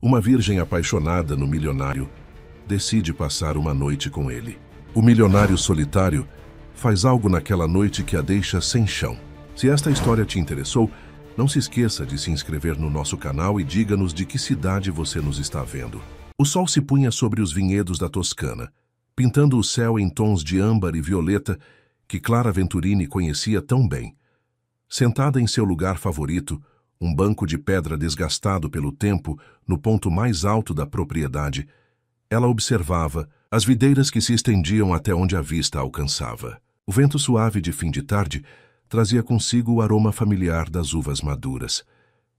Uma virgem apaixonada no milionário decide passar uma noite com ele. O milionário solitário faz algo naquela noite que a deixa sem chão. Se esta história te interessou, não se esqueça de se inscrever no nosso canal e diga-nos de que cidade você nos está vendo. O sol se punha sobre os vinhedos da Toscana, pintando o céu em tons de âmbar e violeta que Clara Venturini conhecia tão bem. Sentada em seu lugar favorito, um banco de pedra desgastado pelo tempo no ponto mais alto da propriedade, ela observava as videiras que se estendiam até onde a vista alcançava. O vento suave de fim de tarde trazia consigo o aroma familiar das uvas maduras,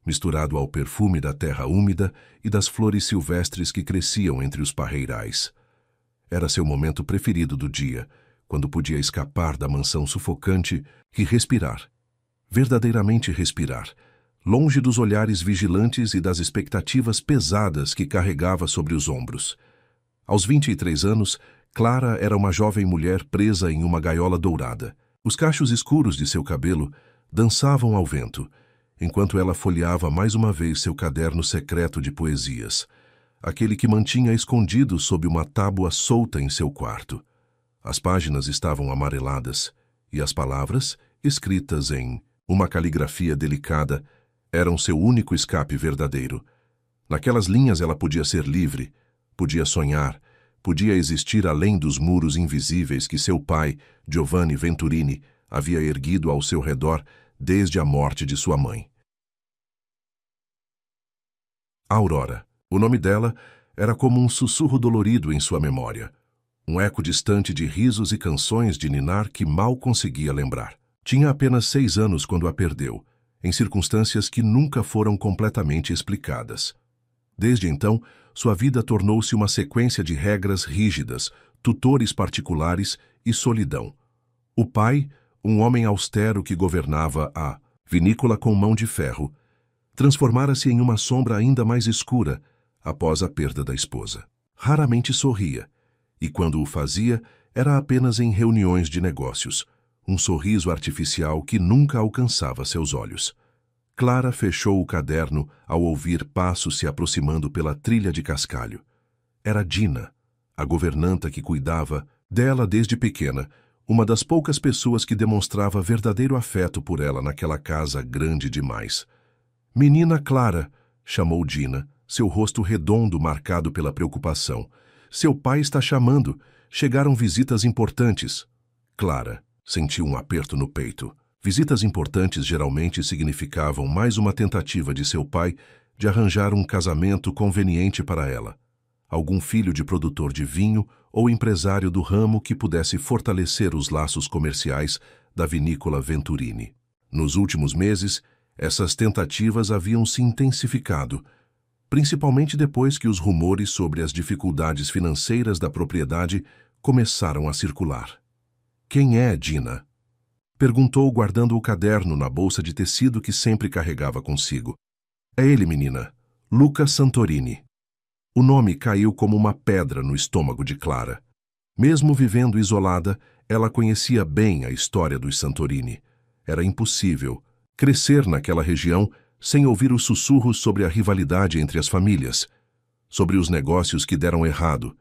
misturado ao perfume da terra úmida e das flores silvestres que cresciam entre os parreirais. Era seu momento preferido do dia, quando podia escapar da mansão sufocante e respirar, verdadeiramente respirar, longe dos olhares vigilantes e das expectativas pesadas que carregava sobre os ombros. Aos 23 anos, Clara era uma jovem mulher presa em uma gaiola dourada. Os cachos escuros de seu cabelo dançavam ao vento, enquanto ela folheava mais uma vez seu caderno secreto de poesias, aquele que mantinha escondido sob uma tábua solta em seu quarto. As páginas estavam amareladas, e as palavras, escritas em uma caligrafia delicada, eram seu único escape verdadeiro. Naquelas linhas ela podia ser livre, podia sonhar, podia existir além dos muros invisíveis que seu pai, Giovanni Venturini, havia erguido ao seu redor desde a morte de sua mãe. Aurora. O nome dela era como um sussurro dolorido em sua memória, um eco distante de risos e canções de ninar que mal conseguia lembrar. Tinha apenas 6 anos quando a perdeu, em circunstâncias que nunca foram completamente explicadas. Desde então, sua vida tornou-se uma sequência de regras rígidas, tutores particulares e solidão. O pai, um homem austero que governava a vinícola com mão de ferro, transformara-se em uma sombra ainda mais escura após a perda da esposa. Raramente sorria, e quando o fazia, era apenas em reuniões de negócios, um sorriso artificial que nunca alcançava seus olhos. Clara fechou o caderno ao ouvir passos se aproximando pela trilha de cascalho. Era Dina, a governanta que cuidava dela desde pequena, uma das poucas pessoas que demonstrava verdadeiro afeto por ela naquela casa grande demais. "Menina Clara", chamou Dina, seu rosto redondo marcado pela preocupação. "Seu pai está chamando. Chegaram visitas importantes." Clara sentiu um aperto no peito. Visitas importantes geralmente significavam mais uma tentativa de seu pai de arranjar um casamento conveniente para ela. Algum filho de produtor de vinho ou empresário do ramo que pudesse fortalecer os laços comerciais da vinícola Venturini. Nos últimos meses, essas tentativas haviam se intensificado, principalmente depois que os rumores sobre as dificuldades financeiras da propriedade começaram a circular. "Quem é Dina?" perguntou, guardando o caderno na bolsa de tecido que sempre carregava consigo. "É ele, menina. Luca Santorini." O nome caiu como uma pedra no estômago de Clara. Mesmo vivendo isolada, ela conhecia bem a história dos Santorini. Era impossível crescer naquela região sem ouvir os sussurros sobre a rivalidade entre as famílias, sobre os negócios que deram errado,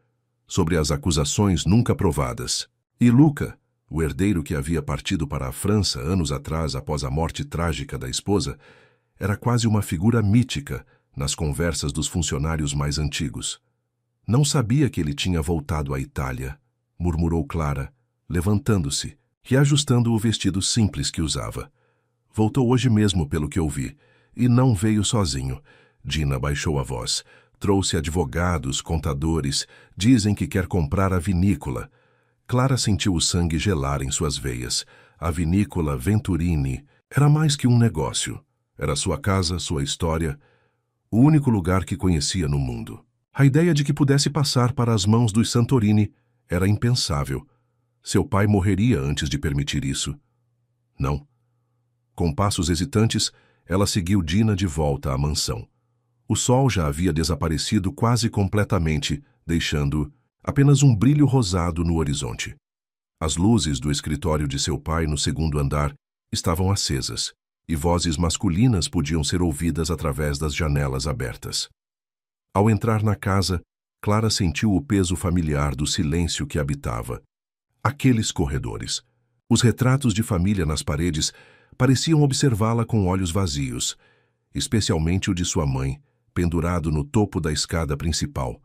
sobre as acusações nunca provadas. E Luca, o herdeiro que havia partido para a França anos atrás após a morte trágica da esposa, era quase uma figura mítica nas conversas dos funcionários mais antigos. "Não sabia que ele tinha voltado à Itália", murmurou Clara, levantando-se e ajustando o vestido simples que usava. "Voltou hoje mesmo, pelo que ouvi, e não veio sozinho." Dina baixou a voz. "Trouxe advogados, contadores, dizem que quer comprar a vinícola." Clara sentiu o sangue gelar em suas veias. A vinícola Venturini era mais que um negócio. Era sua casa, sua história, o único lugar que conhecia no mundo. A ideia de que pudesse passar para as mãos dos Santorini era impensável. Seu pai morreria antes de permitir isso. Não. Com passos hesitantes, ela seguiu Dina de volta à mansão. O sol já havia desaparecido quase completamente, deixando apenas um brilho rosado no horizonte. As luzes do escritório de seu pai no segundo andar estavam acesas, e vozes masculinas podiam ser ouvidas através das janelas abertas. Ao entrar na casa, Clara sentiu o peso familiar do silêncio que habitava. Aqueles corredores. Os retratos de família nas paredes pareciam observá-la com olhos vazios, especialmente o de sua mãe, pendurado no topo da escada principal.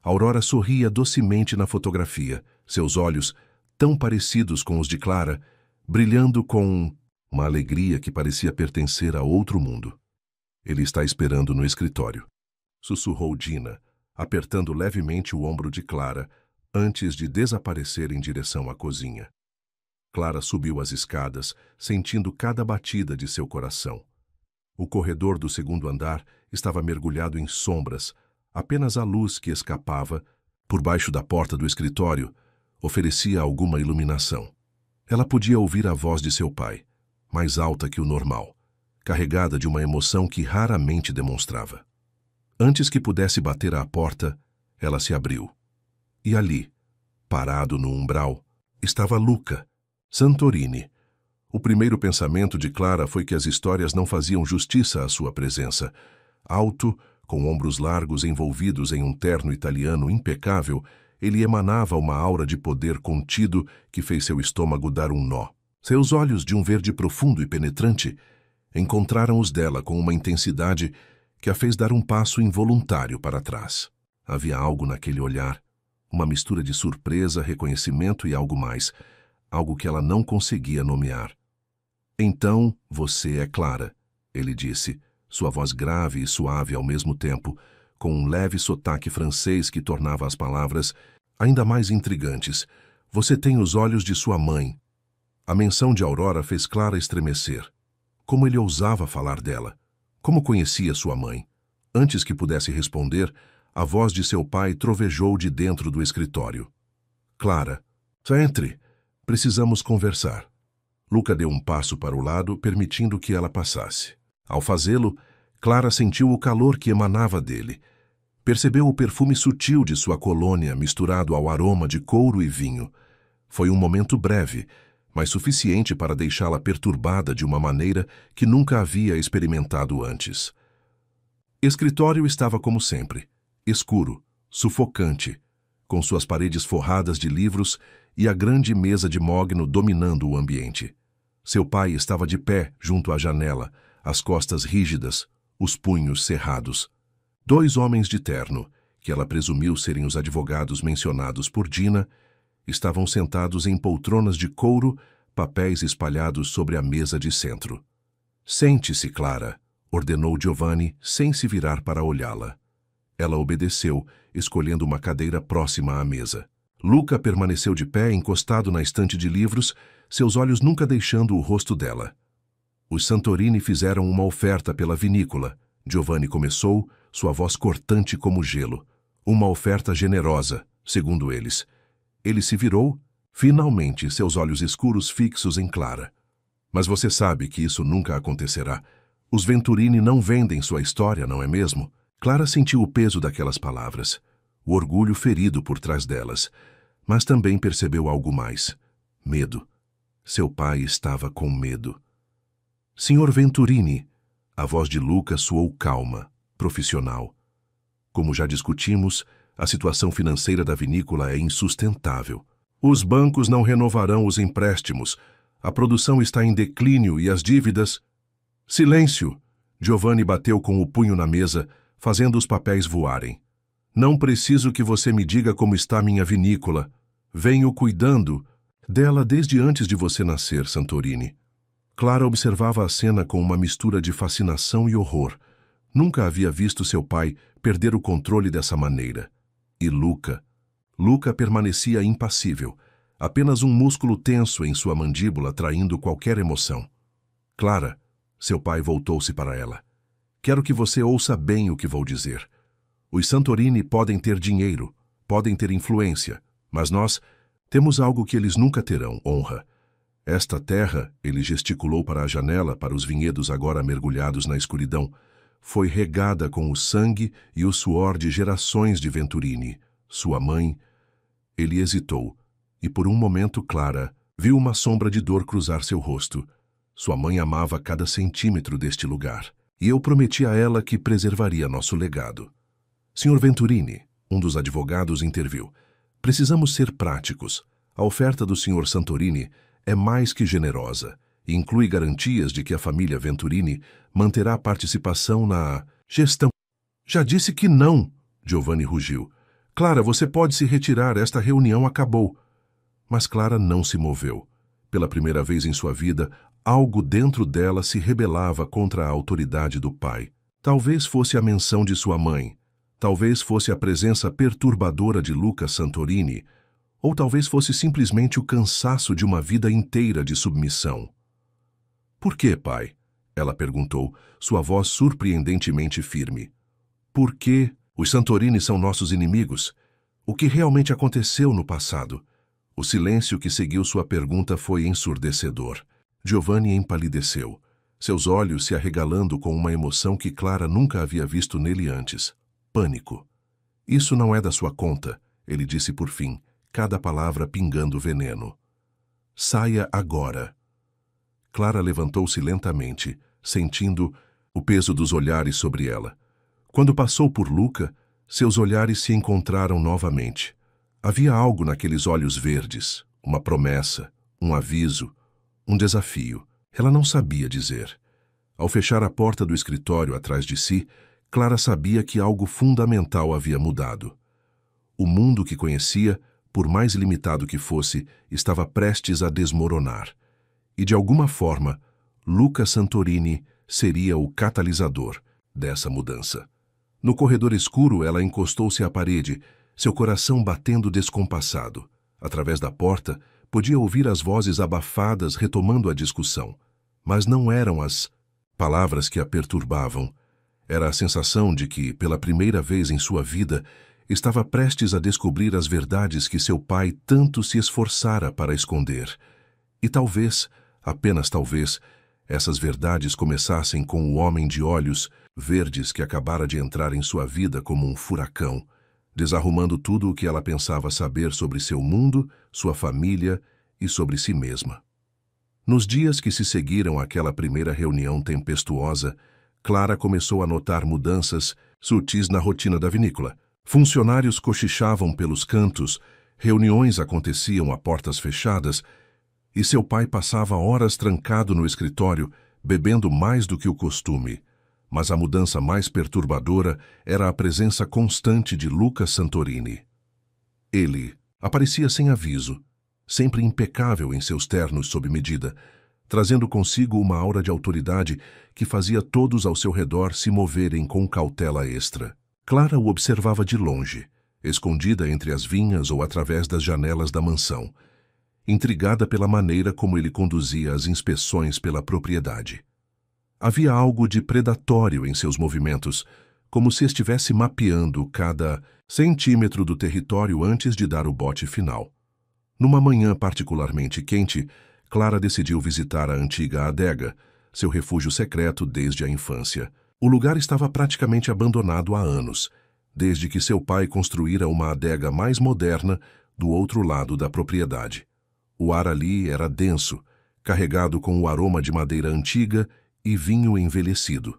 Aurora sorria docemente na fotografia, seus olhos, tão parecidos com os de Clara, brilhando com uma alegria que parecia pertencer a outro mundo. Ele está esperando no escritório, sussurrou Dina, apertando levemente o ombro de Clara, antes de desaparecer em direção à cozinha. Clara subiu as escadas, sentindo cada batida de seu coração. O corredor do segundo andar estava mergulhado em sombras, apenas a luz que escapava, por baixo da porta do escritório, oferecia alguma iluminação. Ela podia ouvir a voz de seu pai, mais alta que o normal, carregada de uma emoção que raramente demonstrava. Antes que pudesse bater à porta, ela se abriu. E ali, parado no umbral, estava Luca, Santorini. O primeiro pensamento de Clara foi que as histórias não faziam justiça à sua presença. Alto, com ombros largos envolvidos em um terno italiano impecável, ele emanava uma aura de poder contido que fez seu estômago dar um nó. Seus olhos, de um verde profundo e penetrante, encontraram os dela com uma intensidade que a fez dar um passo involuntário para trás. Havia algo naquele olhar, uma mistura de surpresa, reconhecimento e algo mais, algo que ela não conseguia nomear. Então, você é Clara, ele disse, sua voz grave e suave ao mesmo tempo, com um leve sotaque francês que tornava as palavras ainda mais intrigantes. Você tem os olhos de sua mãe. A menção de Aurora fez Clara estremecer. Como ele ousava falar dela? Como conhecia sua mãe? Antes que pudesse responder, a voz de seu pai trovejou de dentro do escritório. Clara, entre. Precisamos conversar. Luca deu um passo para o lado, permitindo que ela passasse. Ao fazê-lo, Clara sentiu o calor que emanava dele. Percebeu o perfume sutil de sua colônia misturado ao aroma de couro e vinho. Foi um momento breve, mas suficiente para deixá-la perturbada de uma maneira que nunca havia experimentado antes. Escritório estava como sempre, escuro, sufocante, com suas paredes forradas de livros e a grande mesa de mogno dominando o ambiente. Seu pai estava de pé junto à janela, as costas rígidas, os punhos cerrados. Dois homens de terno, que ela presumiu serem os advogados mencionados por Dina, estavam sentados em poltronas de couro, papéis espalhados sobre a mesa de centro. Sente-se, Clara, ordenou Giovanni, sem se virar para olhá-la. Ela obedeceu, escolhendo uma cadeira próxima à mesa. Luca permaneceu de pé, encostado na estante de livros, seus olhos nunca deixando o rosto dela. Os Santorini fizeram uma oferta pela vinícola. Giovanni começou, sua voz cortante como gelo. Uma oferta generosa, segundo eles. Ele se virou, finalmente seus olhos escuros fixos em Clara. Mas você sabe que isso nunca acontecerá. Os Venturini não vendem sua história, não é mesmo? Clara sentiu o peso daquelas palavras, o orgulho ferido por trás delas, mas também percebeu algo mais. Medo. Seu pai estava com medo. Senhor Venturini, a voz de Luca soou calma, profissional. Como já discutimos, a situação financeira da vinícola é insustentável. Os bancos não renovarão os empréstimos, a produção está em declínio e as dívidas... Silêncio! Giovanni bateu com o punho na mesa, fazendo os papéis voarem. Não preciso que você me diga como está minha vinícola. Venho cuidando dela desde antes de você nascer, Santorini. Clara observava a cena com uma mistura de fascinação e horror. Nunca havia visto seu pai perder o controle dessa maneira. E Luca permanecia impassível, apenas um músculo tenso em sua mandíbula traindo qualquer emoção. Clara, seu pai voltou-se para ela. Quero que você ouça bem o que vou dizer. Os Santorini podem ter dinheiro, podem ter influência, mas nós temos algo que eles nunca terão, honra. Esta terra, ele gesticulou para a janela, para os vinhedos agora mergulhados na escuridão, foi regada com o sangue e o suor de gerações de Venturini. Sua mãe... Ele hesitou, e por um momento Clara viu uma sombra de dor cruzar seu rosto. Sua mãe amava cada centímetro deste lugar, e eu prometi a ela que preservaria nosso legado. Sr. Venturini, um dos advogados interviu. Precisamos ser práticos. A oferta do Sr. Santorini é mais que generosa e inclui garantias de que a família Venturini manterá participação na gestão. Já disse que não, Giovanni rugiu. Clara, você pode se retirar, esta reunião acabou. Mas Clara não se moveu. Pela primeira vez em sua vida, algo dentro dela se rebelava contra a autoridade do pai. Talvez fosse a menção de sua mãe, talvez fosse a presença perturbadora de Luca Santorini, ou talvez fosse simplesmente o cansaço de uma vida inteira de submissão. Por que, pai? Ela perguntou, sua voz surpreendentemente firme. Por que os Santorini são nossos inimigos? O que realmente aconteceu no passado? O silêncio que seguiu sua pergunta foi ensurdecedor. Giovanni empalideceu, seus olhos se arregalando com uma emoção que Clara nunca havia visto nele antes. Pânico. Isso não é da sua conta, ele disse por fim, cada palavra pingando veneno. Saia agora. Clara levantou-se lentamente, sentindo o peso dos olhares sobre ela. Quando passou por Luca, seus olhares se encontraram novamente. Havia algo naqueles olhos verdes, uma promessa, um aviso, um desafio. Ela não sabia dizer. Ao fechar a porta do escritório atrás de si, Clara sabia que algo fundamental havia mudado. O mundo que conhecia, por mais limitado que fosse, estava prestes a desmoronar. E, de alguma forma, Luca Santorini seria o catalisador dessa mudança. No corredor escuro, ela encostou-se à parede, seu coração batendo descompassado. Através da porta, podia ouvir as vozes abafadas retomando a discussão. Mas não eram as palavras que a perturbavam. Era a sensação de que, pela primeira vez em sua vida, estava prestes a descobrir as verdades que seu pai tanto se esforçara para esconder. E talvez, apenas talvez, essas verdades começassem com o homem de olhos verdes que acabara de entrar em sua vida como um furacão, desarrumando tudo o que ela pensava saber sobre seu mundo, sua família e sobre si mesma. Nos dias que se seguiram àquela primeira reunião tempestuosa, Clara começou a notar mudanças sutis na rotina da vinícola. Funcionários cochichavam pelos cantos, reuniões aconteciam a portas fechadas, e seu pai passava horas trancado no escritório, bebendo mais do que o costume. Mas a mudança mais perturbadora era a presença constante de Luca Santorini. Ele aparecia sem aviso, sempre impecável em seus ternos sob medida, trazendo consigo uma aura de autoridade que fazia todos ao seu redor se moverem com cautela extra. Clara o observava de longe, escondida entre as vinhas ou através das janelas da mansão, intrigada pela maneira como ele conduzia as inspeções pela propriedade. Havia algo de predatório em seus movimentos, como se estivesse mapeando cada centímetro do território antes de dar o bote final. Numa manhã particularmente quente, Clara decidiu visitar a antiga adega, seu refúgio secreto desde a infância. O lugar estava praticamente abandonado há anos, desde que seu pai construíra uma adega mais moderna do outro lado da propriedade. O ar ali era denso, carregado com o aroma de madeira antiga e vinho envelhecido.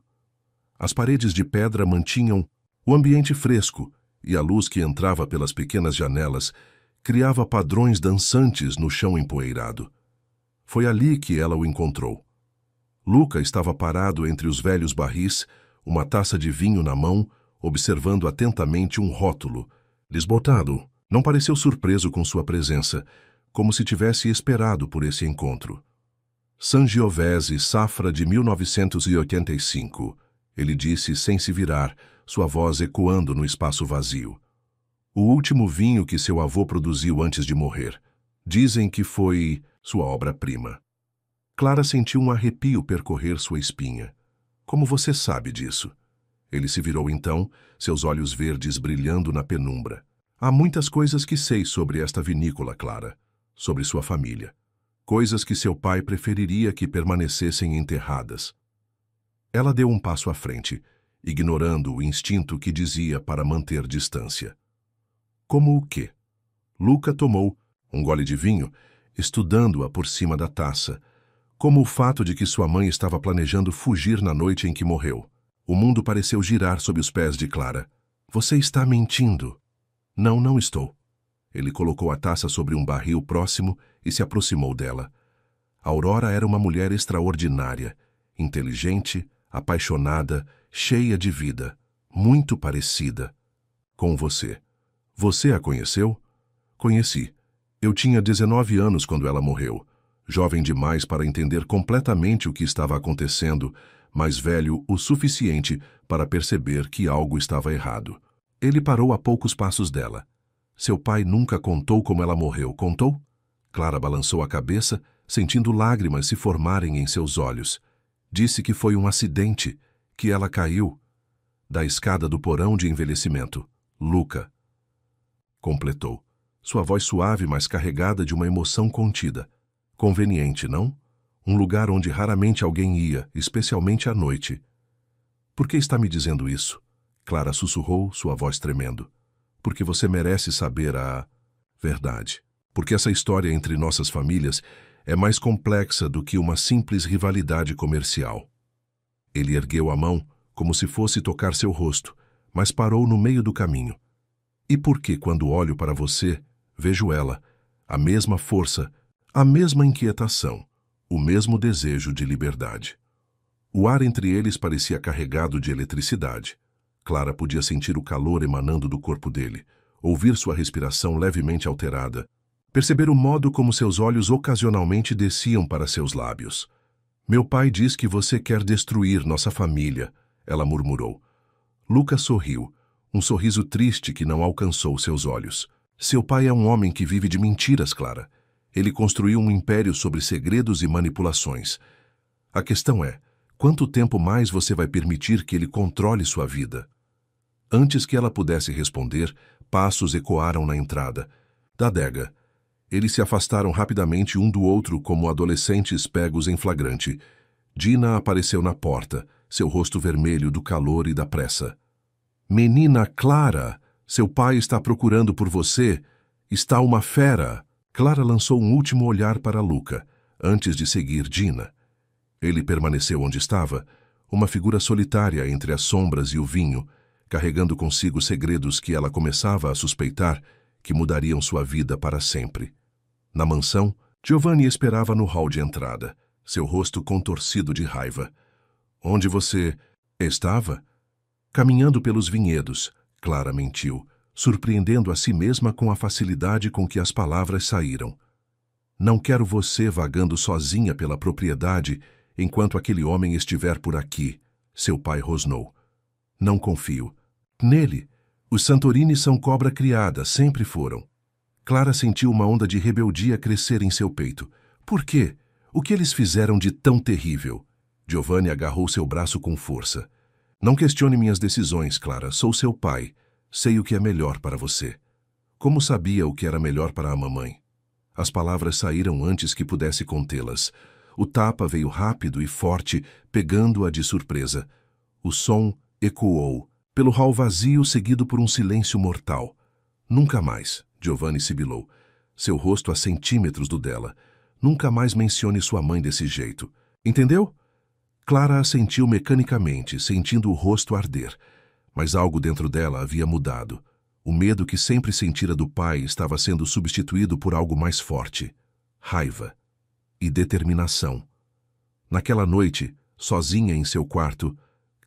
As paredes de pedra mantinham o ambiente fresco e a luz que entrava pelas pequenas janelas criava padrões dançantes no chão empoeirado. Foi ali que ela o encontrou. Luca estava parado entre os velhos barris, uma taça de vinho na mão, observando atentamente um rótulo. Desbotado, não pareceu surpreso com sua presença, como se tivesse esperado por esse encontro. Sangiovese, safra de 1985, ele disse sem se virar, sua voz ecoando no espaço vazio. O último vinho que seu avô produziu antes de morrer. Dizem que foi sua obra-prima. Clara sentiu um arrepio percorrer sua espinha. Como você sabe disso? Ele se virou então, seus olhos verdes brilhando na penumbra. Há muitas coisas que sei sobre esta vinícola, Clara, sobre sua família. Coisas que seu pai preferiria que permanecessem enterradas. Ela deu um passo à frente, ignorando o instinto que dizia para manter distância. Como o quê? Luca tomou um gole de vinho, estudando-a por cima da taça, como o fato de que sua mãe estava planejando fugir na noite em que morreu. O mundo pareceu girar sob os pés de Clara. Você está mentindo. Não, não estou. Ele colocou a taça sobre um barril próximo e se aproximou dela. Aurora era uma mulher extraordinária, inteligente, apaixonada, cheia de vida, muito parecida com você. Você a conheceu? Conheci. Eu tinha 19 anos quando ela morreu, jovem demais para entender completamente o que estava acontecendo, mas velho o suficiente para perceber que algo estava errado. Ele parou a poucos passos dela. Seu pai nunca contou como ela morreu, contou? Clara balançou a cabeça, sentindo lágrimas se formarem em seus olhos. Disse que foi um acidente, que ela caiu da escada do porão de envelhecimento. Luca completou, sua voz suave, mas carregada de uma emoção contida. Conveniente, não? Um lugar onde raramente alguém ia, especialmente à noite. Por que está me dizendo isso? Clara sussurrou, sua voz tremendo. Porque você merece saber a verdade. Porque essa história entre nossas famílias é mais complexa do que uma simples rivalidade comercial. Ele ergueu a mão, como se fosse tocar seu rosto, mas parou no meio do caminho. E por que, quando olho para você, vejo ela, a mesma força, a mesma inquietação, o mesmo desejo de liberdade? O ar entre eles parecia carregado de eletricidade. Clara podia sentir o calor emanando do corpo dele, ouvir sua respiração levemente alterada, perceber o modo como seus olhos ocasionalmente desciam para seus lábios. Meu pai diz que você quer destruir nossa família, ela murmurou. Luca sorriu, um sorriso triste que não alcançou seus olhos. Seu pai é um homem que vive de mentiras, Clara. Ele construiu um império sobre segredos e manipulações. A questão é, quanto tempo mais você vai permitir que ele controle sua vida? Antes que ela pudesse responder, passos ecoaram na entrada da adega. Eles se afastaram rapidamente um do outro como adolescentes pegos em flagrante. Dina apareceu na porta, seu rosto vermelho do calor e da pressa. Menina Clara, seu pai está procurando por você. Está uma fera. Clara lançou um último olhar para Luca, antes de seguir Dina. Ele permaneceu onde estava, uma figura solitária entre as sombras e o vinho, carregando consigo segredos que ela começava a suspeitar que mudariam sua vida para sempre. Na mansão, Giovanni esperava no hall de entrada, seu rosto contorcido de raiva. Onde você estava? Caminhando pelos vinhedos, Clara mentiu, surpreendendo a si mesma com a facilidade com que as palavras saíram. Não quero você vagando sozinha pela propriedade enquanto aquele homem estiver por aqui, seu pai rosnou. Não confio. Nele. Os Santorini são cobra criada, sempre foram. Clara sentiu uma onda de rebeldia crescer em seu peito. Por quê? O que eles fizeram de tão terrível? Giovanni agarrou seu braço com força. Não questione minhas decisões, Clara. Sou seu pai. Sei o que é melhor para você. Como sabia o que era melhor para a mamãe? As palavras saíram antes que pudesse contê-las. O tapa veio rápido e forte, pegando-a de surpresa. O som ecoou, pelo hall vazio seguido por um silêncio mortal. Nunca mais, Giovanni sibilou, seu rosto a centímetros do dela. Nunca mais mencione sua mãe desse jeito. Entendeu? Clara assentiu mecanicamente, sentindo o rosto arder. Mas algo dentro dela havia mudado. O medo que sempre sentira do pai estava sendo substituído por algo mais forte. Raiva e determinação. Naquela noite, sozinha em seu quarto,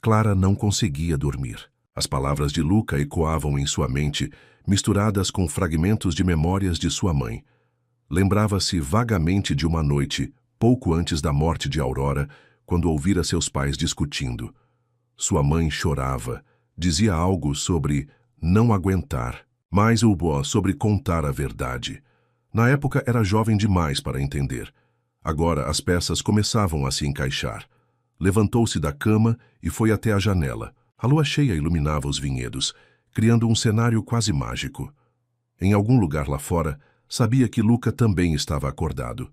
Clara não conseguia dormir. As palavras de Luca ecoavam em sua mente, misturadas com fragmentos de memórias de sua mãe. Lembrava-se vagamente de uma noite, pouco antes da morte de Aurora, quando ouvira seus pais discutindo. Sua mãe chorava, dizia algo sobre não aguentar, mais o boa sobre contar a verdade. Na época era jovem demais para entender. Agora as peças começavam a se encaixar. Levantou-se da cama e foi até a janela. A lua cheia iluminava os vinhedos, criando um cenário quase mágico. Em algum lugar lá fora, sabia que Luca também estava acordado.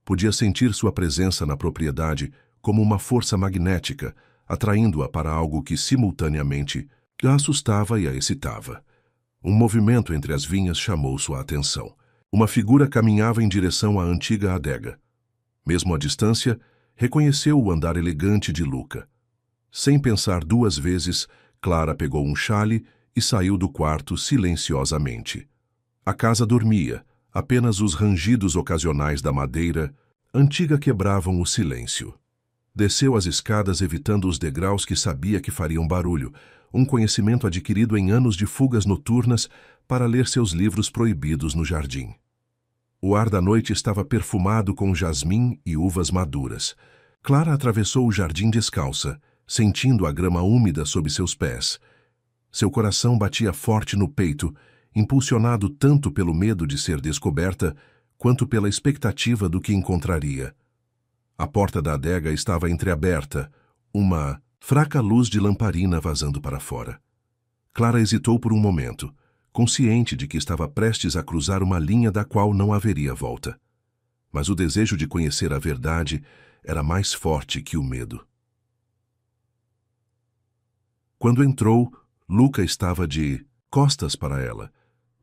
Podia sentir sua presença na propriedade como uma força magnética, atraindo-a para algo que, simultaneamente, a assustava e a excitava. Um movimento entre as vinhas chamou sua atenção. Uma figura caminhava em direção à antiga adega. Mesmo à distância, reconheceu o andar elegante de Luca. Sem pensar duas vezes, Clara pegou um xale e saiu do quarto silenciosamente. A casa dormia, apenas os rangidos ocasionais da madeira antiga quebravam o silêncio. Desceu as escadas evitando os degraus que sabia que fariam barulho, um conhecimento adquirido em anos de fugas noturnas para ler seus livros proibidos no jardim. O ar da noite estava perfumado com jasmim e uvas maduras. Clara atravessou o jardim descalça, sentindo a grama úmida sob seus pés. Seu coração batia forte no peito, impulsionado tanto pelo medo de ser descoberta, quanto pela expectativa do que encontraria. A porta da adega estava entreaberta, uma fraca luz de lamparina vazando para fora. Clara hesitou por um momento, consciente de que estava prestes a cruzar uma linha da qual não haveria volta. Mas o desejo de conhecer a verdade era mais forte que o medo. Quando entrou, Luca estava de costas para ela,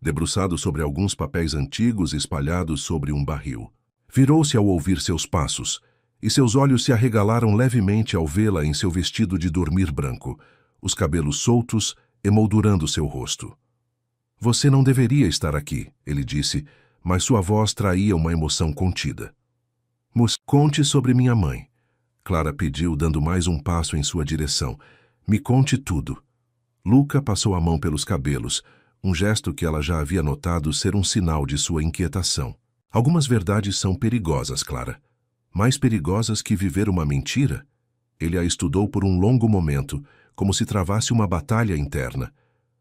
debruçado sobre alguns papéis antigos espalhados sobre um barril. Virou-se ao ouvir seus passos, e seus olhos se arregalaram levemente ao vê-la em seu vestido de dormir branco, os cabelos soltos emoldurando seu rosto. "Você não deveria estar aqui", ele disse, mas sua voz traía uma emoção contida. "Conte sobre minha mãe", Clara pediu, dando mais um passo em sua direção. "Me conte tudo." Luca passou a mão pelos cabelos, um gesto que ela já havia notado ser um sinal de sua inquietação. "Algumas verdades são perigosas, Clara. Mais perigosas que viver uma mentira?" Ele a estudou por um longo momento, como se travasse uma batalha interna.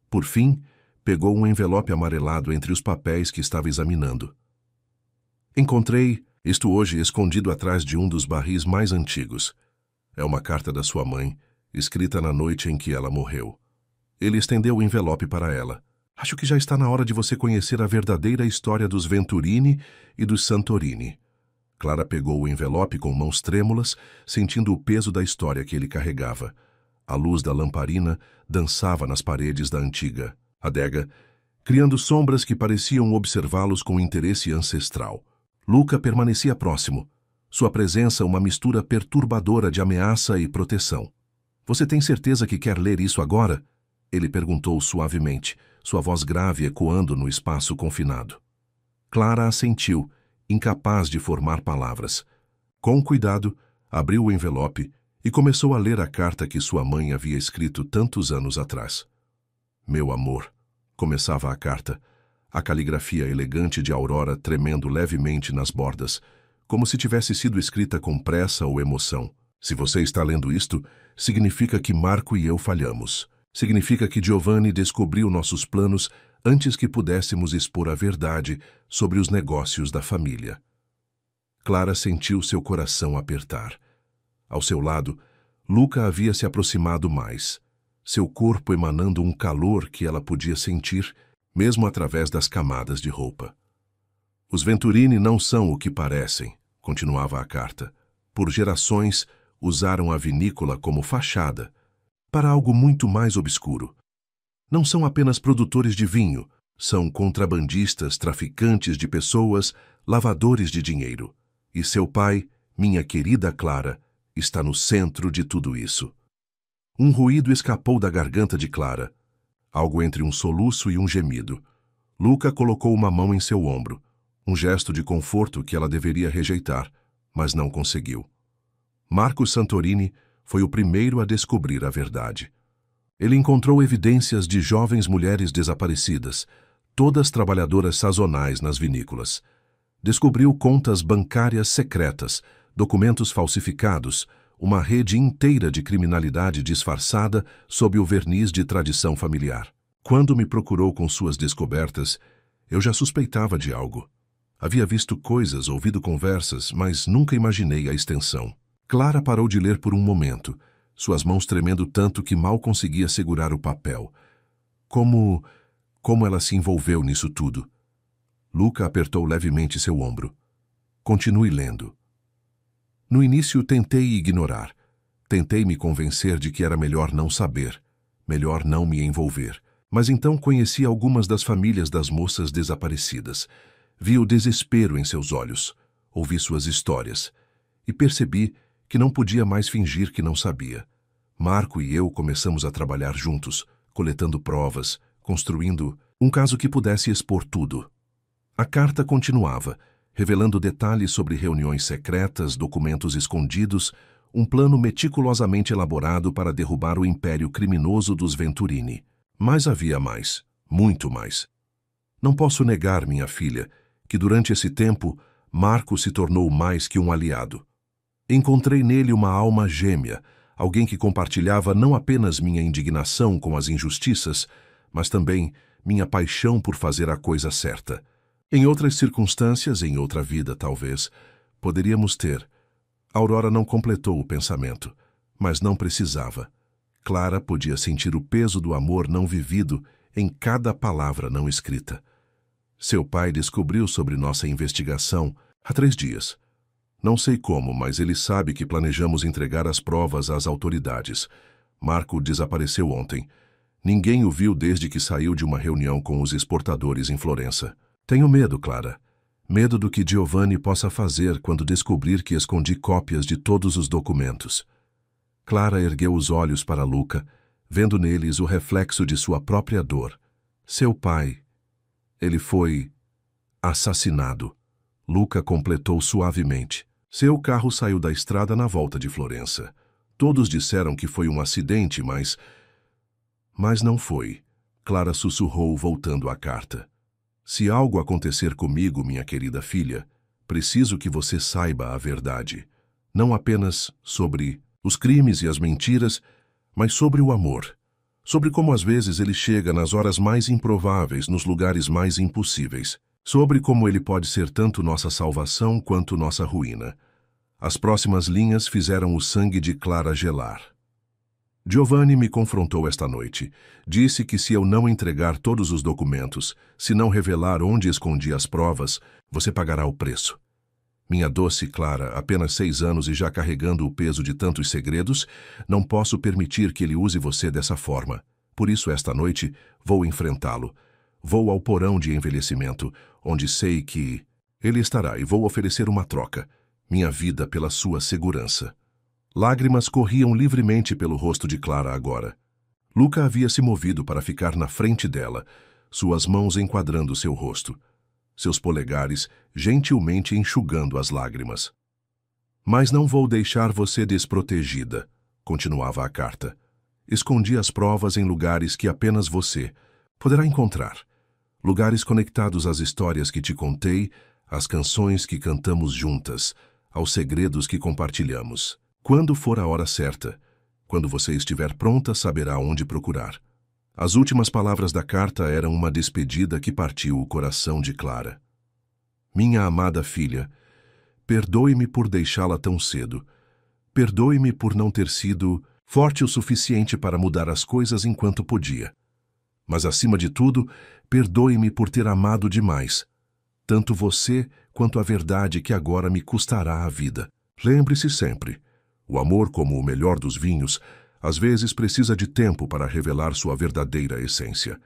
Por fim, pegou um envelope amarelado entre os papéis que estava examinando. "Encontrei isto hoje escondido atrás de um dos barris mais antigos. É uma carta da sua mãe, escrita na noite em que ela morreu." Ele estendeu o envelope para ela. "Acho que já está na hora de você conhecer a verdadeira história dos Venturini e dos Santorini." Clara pegou o envelope com mãos trêmulas, sentindo o peso da história que ele carregava. A luz da lamparina dançava nas paredes da antiga adega, criando sombras que pareciam observá-los com interesse ancestral. Luca permanecia próximo, sua presença uma mistura perturbadora de ameaça e proteção. "Você tem certeza que quer ler isso agora?" Ele perguntou suavemente, sua voz grave ecoando no espaço confinado. Clara assentiu, incapaz de formar palavras. Com cuidado, abriu o envelope e começou a ler a carta que sua mãe havia escrito tantos anos atrás. "Meu amor", começava a carta, a caligrafia elegante de Aurora tremendo levemente nas bordas, como se tivesse sido escrita com pressa ou emoção. "Se você está lendo isto, significa que Marco e eu falhamos. Significa que Giovanni descobriu nossos planos antes que pudéssemos expor a verdade sobre os negócios da família." Clara sentiu seu coração apertar. Ao seu lado, Luca havia se aproximado mais, seu corpo emanando um calor que ela podia sentir, mesmo através das camadas de roupa. "Os Venturini não são o que parecem", continuava a carta. "Por gerações, usaram a vinícola como fachada, para algo muito mais obscuro. Não são apenas produtores de vinho, são contrabandistas, traficantes de pessoas, lavadores de dinheiro. E seu pai, minha querida Clara, está no centro de tudo isso." Um ruído escapou da garganta de Clara, algo entre um soluço e um gemido. Luca colocou uma mão em seu ombro, um gesto de conforto que ela deveria rejeitar, mas não conseguiu. Marco Santorini foi o primeiro a descobrir a verdade. Ele encontrou evidências de jovens mulheres desaparecidas, todas trabalhadoras sazonais nas vinícolas. Descobriu contas bancárias secretas, documentos falsificados, uma rede inteira de criminalidade disfarçada sob o verniz de tradição familiar. Quando me procurou com suas descobertas, eu já suspeitava de algo. Havia visto coisas, ouvido conversas, mas nunca imaginei a extensão. Clara parou de ler por um momento, suas mãos tremendo tanto que mal conseguia segurar o papel. Como ela se envolveu nisso tudo? Luca apertou levemente seu ombro. "Continue lendo." No início tentei ignorar. Tentei me convencer de que era melhor não saber, melhor não me envolver. Mas então conheci algumas das famílias das moças desaparecidas. Vi o desespero em seus olhos, ouvi suas histórias, e percebi que não podia mais fingir que não sabia. Marco e eu começamos a trabalhar juntos, coletando provas, construindo um caso que pudesse expor tudo. A carta continuava, revelando detalhes sobre reuniões secretas, documentos escondidos, um plano meticulosamente elaborado para derrubar o império criminoso dos Venturini. Mas havia mais, muito mais. Não posso negar, minha filha, que durante esse tempo, Marco se tornou mais que um aliado. Encontrei nele uma alma gêmea, alguém que compartilhava não apenas minha indignação com as injustiças, mas também minha paixão por fazer a coisa certa. Em outras circunstâncias, em outra vida, talvez, poderíamos ter. Aurora não completou o pensamento, mas não precisava. Clara podia sentir o peso do amor não vivido em cada palavra não escrita. Seu pai descobriu sobre nossa investigação há 3 dias. Não sei como, mas ele sabe que planejamos entregar as provas às autoridades. Marco desapareceu ontem. Ninguém o viu desde que saiu de uma reunião com os exportadores em Florença. Tenho medo, Clara. Medo do que Giovanni possa fazer quando descobrir que escondi cópias de todos os documentos. Clara ergueu os olhos para Luca, vendo neles o reflexo de sua própria dor. Seu pai. Ele foi assassinado. Luca completou suavemente. Seu carro saiu da estrada na volta de Florença. Todos disseram que foi um acidente, mas não foi. Clara sussurrou, voltando à carta. Se algo acontecer comigo, minha querida filha, preciso que você saiba a verdade. Não apenas sobre os crimes e as mentiras, mas sobre o amor. Sobre como às vezes ele chega nas horas mais improváveis, nos lugares mais impossíveis. Sobre como ele pode ser tanto nossa salvação quanto nossa ruína. As próximas linhas fizeram o sangue de Clara gelar. Giovanni me confrontou esta noite. Disse que se eu não entregar todos os documentos, se não revelar onde escondi as provas, você pagará o preço. Minha doce Clara, apenas 6 anos e já carregando o peso de tantos segredos, não posso permitir que ele use você dessa forma. Por isso, esta noite, vou enfrentá-lo. Vou ao porão de envelhecimento, onde sei que ele estará, e vou oferecer uma troca. Minha vida pela sua segurança. Lágrimas corriam livremente pelo rosto de Clara agora. Luca havia se movido para ficar na frente dela, suas mãos enquadrando seu rosto, seus polegares gentilmente enxugando as lágrimas. Mas não vou deixar você desprotegida, continuava a carta. Escondi as provas em lugares que apenas você poderá encontrar. Lugares conectados às histórias que te contei, às canções que cantamos juntas, aos segredos que compartilhamos. Quando for a hora certa, quando você estiver pronta, saberá onde procurar. As últimas palavras da carta eram uma despedida que partiu o coração de Clara. Minha amada filha, perdoe-me por deixá-la tão cedo. Perdoe-me por não ter sido forte o suficiente para mudar as coisas enquanto podia. Mas, acima de tudo, perdoe-me por ter amado demais. Tanto você quanto a verdade que agora me custará a vida. Lembre-se sempre. O amor, como o melhor dos vinhos, às vezes precisa de tempo para revelar sua verdadeira essência.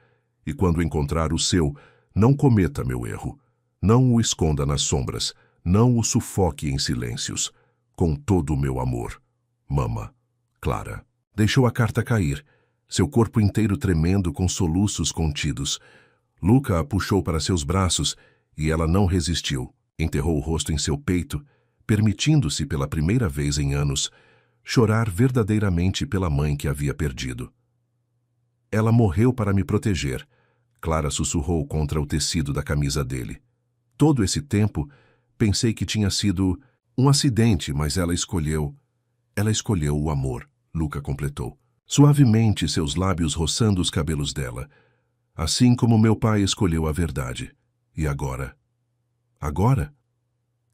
E quando encontrar o seu, não cometa meu erro. Não o esconda nas sombras, não o sufoque em silêncios. Com todo o meu amor. Mama. Clara. Deixou a carta cair, seu corpo inteiro tremendo com soluços contidos. Luca a puxou para seus braços e ela não resistiu. Enterrou o rosto em seu peito, permitindo-se pela primeira vez em anos chorar verdadeiramente pela mãe que havia perdido. Ela morreu para me proteger, Clara sussurrou contra o tecido da camisa dele. Todo esse tempo, pensei que tinha sido um acidente, mas ela escolheu o amor, Luca completou. Suavemente, seus lábios roçando os cabelos dela. Assim como meu pai escolheu a verdade. E agora? Agora?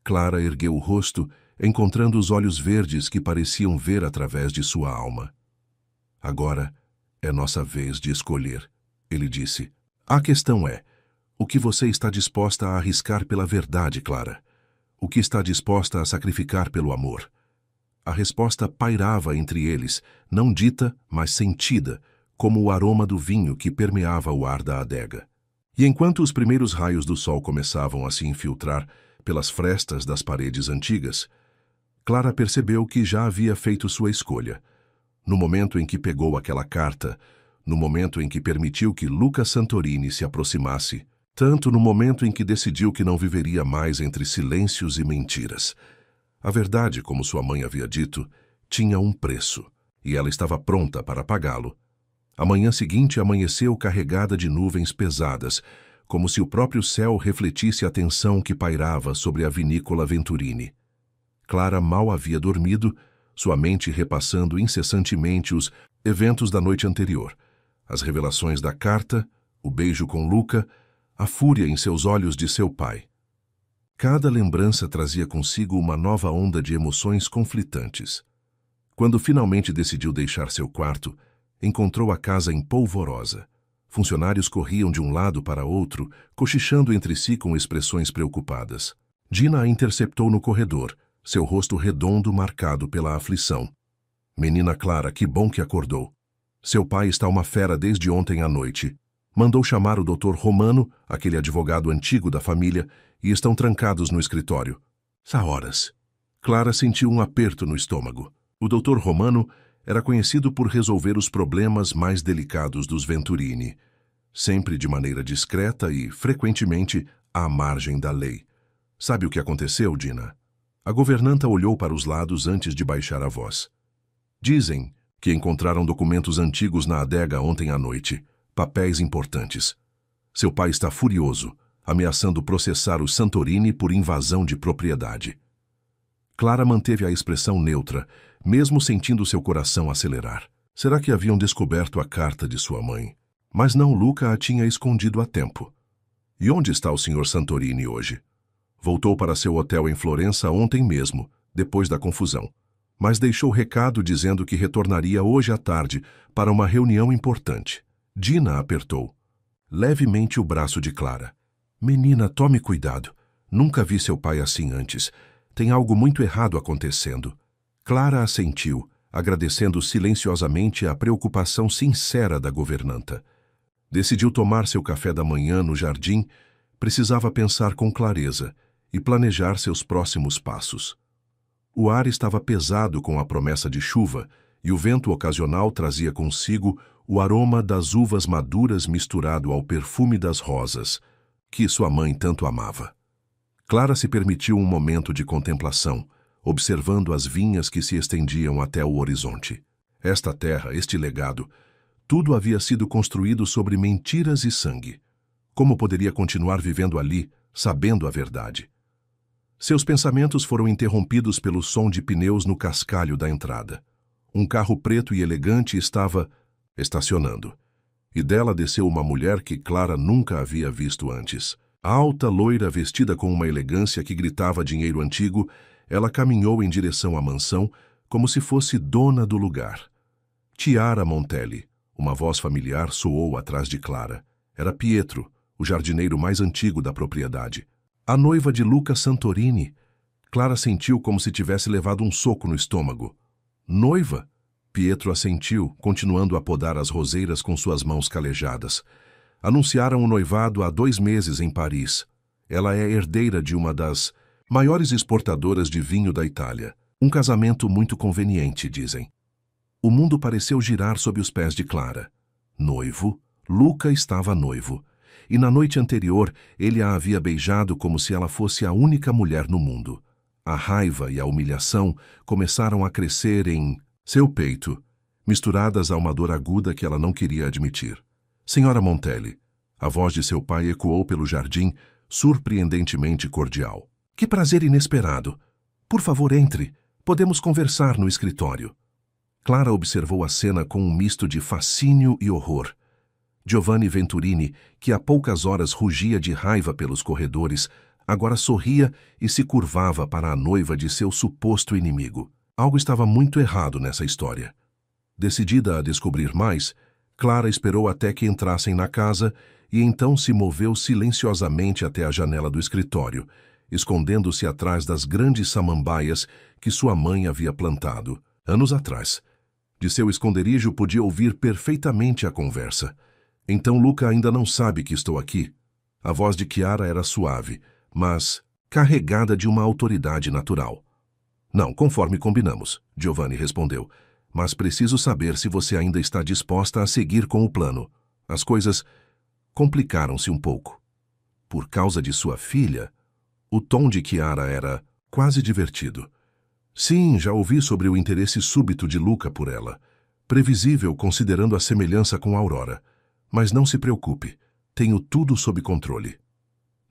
Clara ergueu o rosto, encontrando os olhos verdes que pareciam ver através de sua alma. Agora é nossa vez de escolher, ele disse. A questão é, o que você está disposta a arriscar pela verdade, Clara? O que está disposta a sacrificar pelo amor? A resposta pairava entre eles, não dita, mas sentida, como o aroma do vinho que permeava o ar da adega. E enquanto os primeiros raios do sol começavam a se infiltrar pelas frestas das paredes antigas, Clara percebeu que já havia feito sua escolha. No momento em que pegou aquela carta, no momento em que permitiu que Luca Santorini se aproximasse, tanto no momento em que decidiu que não viveria mais entre silêncios e mentiras. A verdade, como sua mãe havia dito, tinha um preço, e ela estava pronta para pagá-lo. A manhã seguinte amanheceu carregada de nuvens pesadas, como se o próprio céu refletisse a tensão que pairava sobre a vinícola Venturini. Clara mal havia dormido, sua mente repassando incessantemente os eventos da noite anterior, as revelações da carta, o beijo com Luca, a fúria em seus olhos de seu pai. Cada lembrança trazia consigo uma nova onda de emoções conflitantes. Quando finalmente decidiu deixar seu quarto, encontrou a casa empolvorosa. Funcionários corriam de um lado para outro, cochichando entre si com expressões preocupadas. Dina a interceptou no corredor, seu rosto redondo marcado pela aflição. Menina Clara, que bom que acordou. Seu pai está uma fera desde ontem à noite. Mandou chamar o Dr. Romano, aquele advogado antigo da família, e estão trancados no escritório. Há horas. Clara sentiu um aperto no estômago. O Dr. Romano era conhecido por resolver os problemas mais delicados dos Venturini, sempre de maneira discreta e, frequentemente, à margem da lei. Sabe o que aconteceu, Dina? A governanta olhou para os lados antes de baixar a voz. Dizem que encontraram documentos antigos na adega ontem à noite, papéis importantes. Seu pai está furioso, ameaçando processar os Santorini por invasão de propriedade. Clara manteve a expressão neutra, mesmo sentindo seu coração acelerar. Será que haviam descoberto a carta de sua mãe? Mas não, Luca a tinha escondido há tempo. E onde está o Sr. Santorini hoje? Voltou para seu hotel em Florença ontem mesmo, depois da confusão, mas deixou recado dizendo que retornaria hoje à tarde para uma reunião importante. Dina apertou levemente o braço de Clara. Menina, tome cuidado. Nunca vi seu pai assim antes. Tem algo muito errado acontecendo. Clara assentiu, agradecendo silenciosamente a preocupação sincera da governanta. Decidiu tomar seu café da manhã no jardim, precisava pensar com clareza e planejar seus próximos passos. O ar estava pesado com a promessa de chuva e o vento ocasional trazia consigo o aroma das uvas maduras misturado ao perfume das rosas, que sua mãe tanto amava. Clara se permitiu um momento de contemplação, observando as vinhas que se estendiam até o horizonte. Esta terra, este legado, tudo havia sido construído sobre mentiras e sangue. Como poderia continuar vivendo ali, sabendo a verdade? Seus pensamentos foram interrompidos pelo som de pneus no cascalho da entrada. Um carro preto e elegante estava estacionando, e dela desceu uma mulher que Clara nunca havia visto antes. Alta, loira, vestida com uma elegância que gritava dinheiro antigo, ela caminhou em direção à mansão como se fosse dona do lugar. Chiara Montelli, uma voz familiar soou atrás de Clara. Era Pietro, o jardineiro mais antigo da propriedade. A noiva de Luca Santorini. Clara sentiu como se tivesse levado um soco no estômago. Noiva? Pietro assentiu, continuando a podar as roseiras com suas mãos calejadas. Anunciaram o noivado há 2 meses em Paris. Ela é herdeira de uma das maiores exportadoras de vinho da Itália. Um casamento muito conveniente, dizem. O mundo pareceu girar sob os pés de Clara. Noivo? Luca estava noivo. E na noite anterior ele a havia beijado como se ela fosse a única mulher no mundo. A raiva e a humilhação começaram a crescer em seu peito, misturadas a uma dor aguda que ela não queria admitir. Senhora Montelli, a voz de seu pai ecoou pelo jardim, surpreendentemente cordial. Que prazer inesperado! Por favor, entre. Podemos conversar no escritório. Clara observou a cena com um misto de fascínio e horror. Giovanni Venturini, que há poucas horas rugia de raiva pelos corredores, agora sorria e se curvava para a noiva de seu suposto inimigo. Algo estava muito errado nessa história. Decidida a descobrir mais, Clara esperou até que entrassem na casa e então se moveu silenciosamente até a janela do escritório, escondendo-se atrás das grandes samambaias que sua mãe havia plantado, anos atrás. De seu esconderijo podia ouvir perfeitamente a conversa. Então Luca ainda não sabe que estou aqui. A voz de Chiara era suave, mas carregada de uma autoridade natural. Não, conforme combinamos, Giovanni respondeu. mas preciso saber se você ainda está disposta a seguir com o plano. As coisas complicaram-se um pouco. Por causa de sua filha, o tom de Chiara era quase divertido. Sim, já ouvi sobre o interesse súbito de Luca por ela. Previsível considerando a semelhança com Aurora. Mas não se preocupe, tenho tudo sob controle.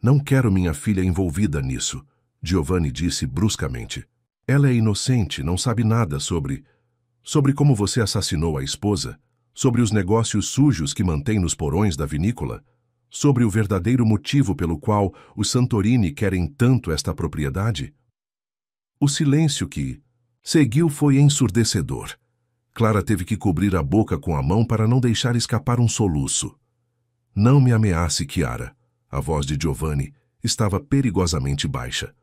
Não quero minha filha envolvida nisso, Giovanni disse bruscamente. Ela é inocente, não sabe nada sobre como você assassinou a esposa, sobre os negócios sujos que mantém nos porões da vinícola, sobre o verdadeiro motivo pelo qual os Santorini querem tanto esta propriedade. O silêncio que seguiu foi ensurdecedor. Clara teve que cobrir a boca com a mão para não deixar escapar um soluço. Não me ameace, Chiara. A voz de Giovanni estava perigosamente baixa.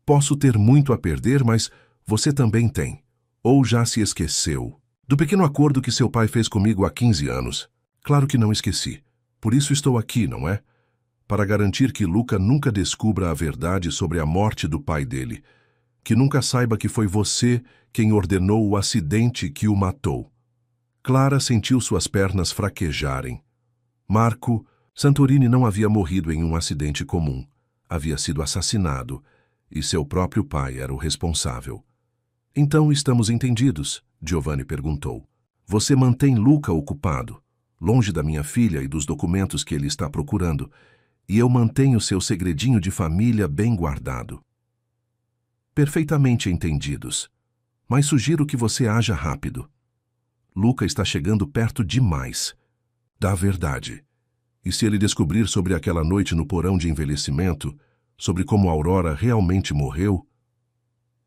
Posso ter muito a perder, mas você também tem. Ou já se esqueceu do pequeno acordo que seu pai fez comigo há 15 anos. Claro que não esqueci. Por isso estou aqui, não é? Para garantir que Luca nunca descubra a verdade sobre a morte do pai dele. Que nunca saiba que foi você quem ordenou o acidente que o matou. Clara sentiu suas pernas fraquejarem. Marco Santorini não havia morrido em um acidente comum. Havia sido assassinado, e seu próprio pai era o responsável. Então estamos entendidos? Giovanni perguntou. Você mantém Luca ocupado, longe da minha filha e dos documentos que ele está procurando, e eu mantenho seu segredinho de família bem guardado. Perfeitamente entendidos. Mas sugiro que você haja rápido. Luca está chegando perto demais da verdade. E se ele descobrir sobre aquela noite no porão de envelhecimento, sobre como Aurora realmente morreu,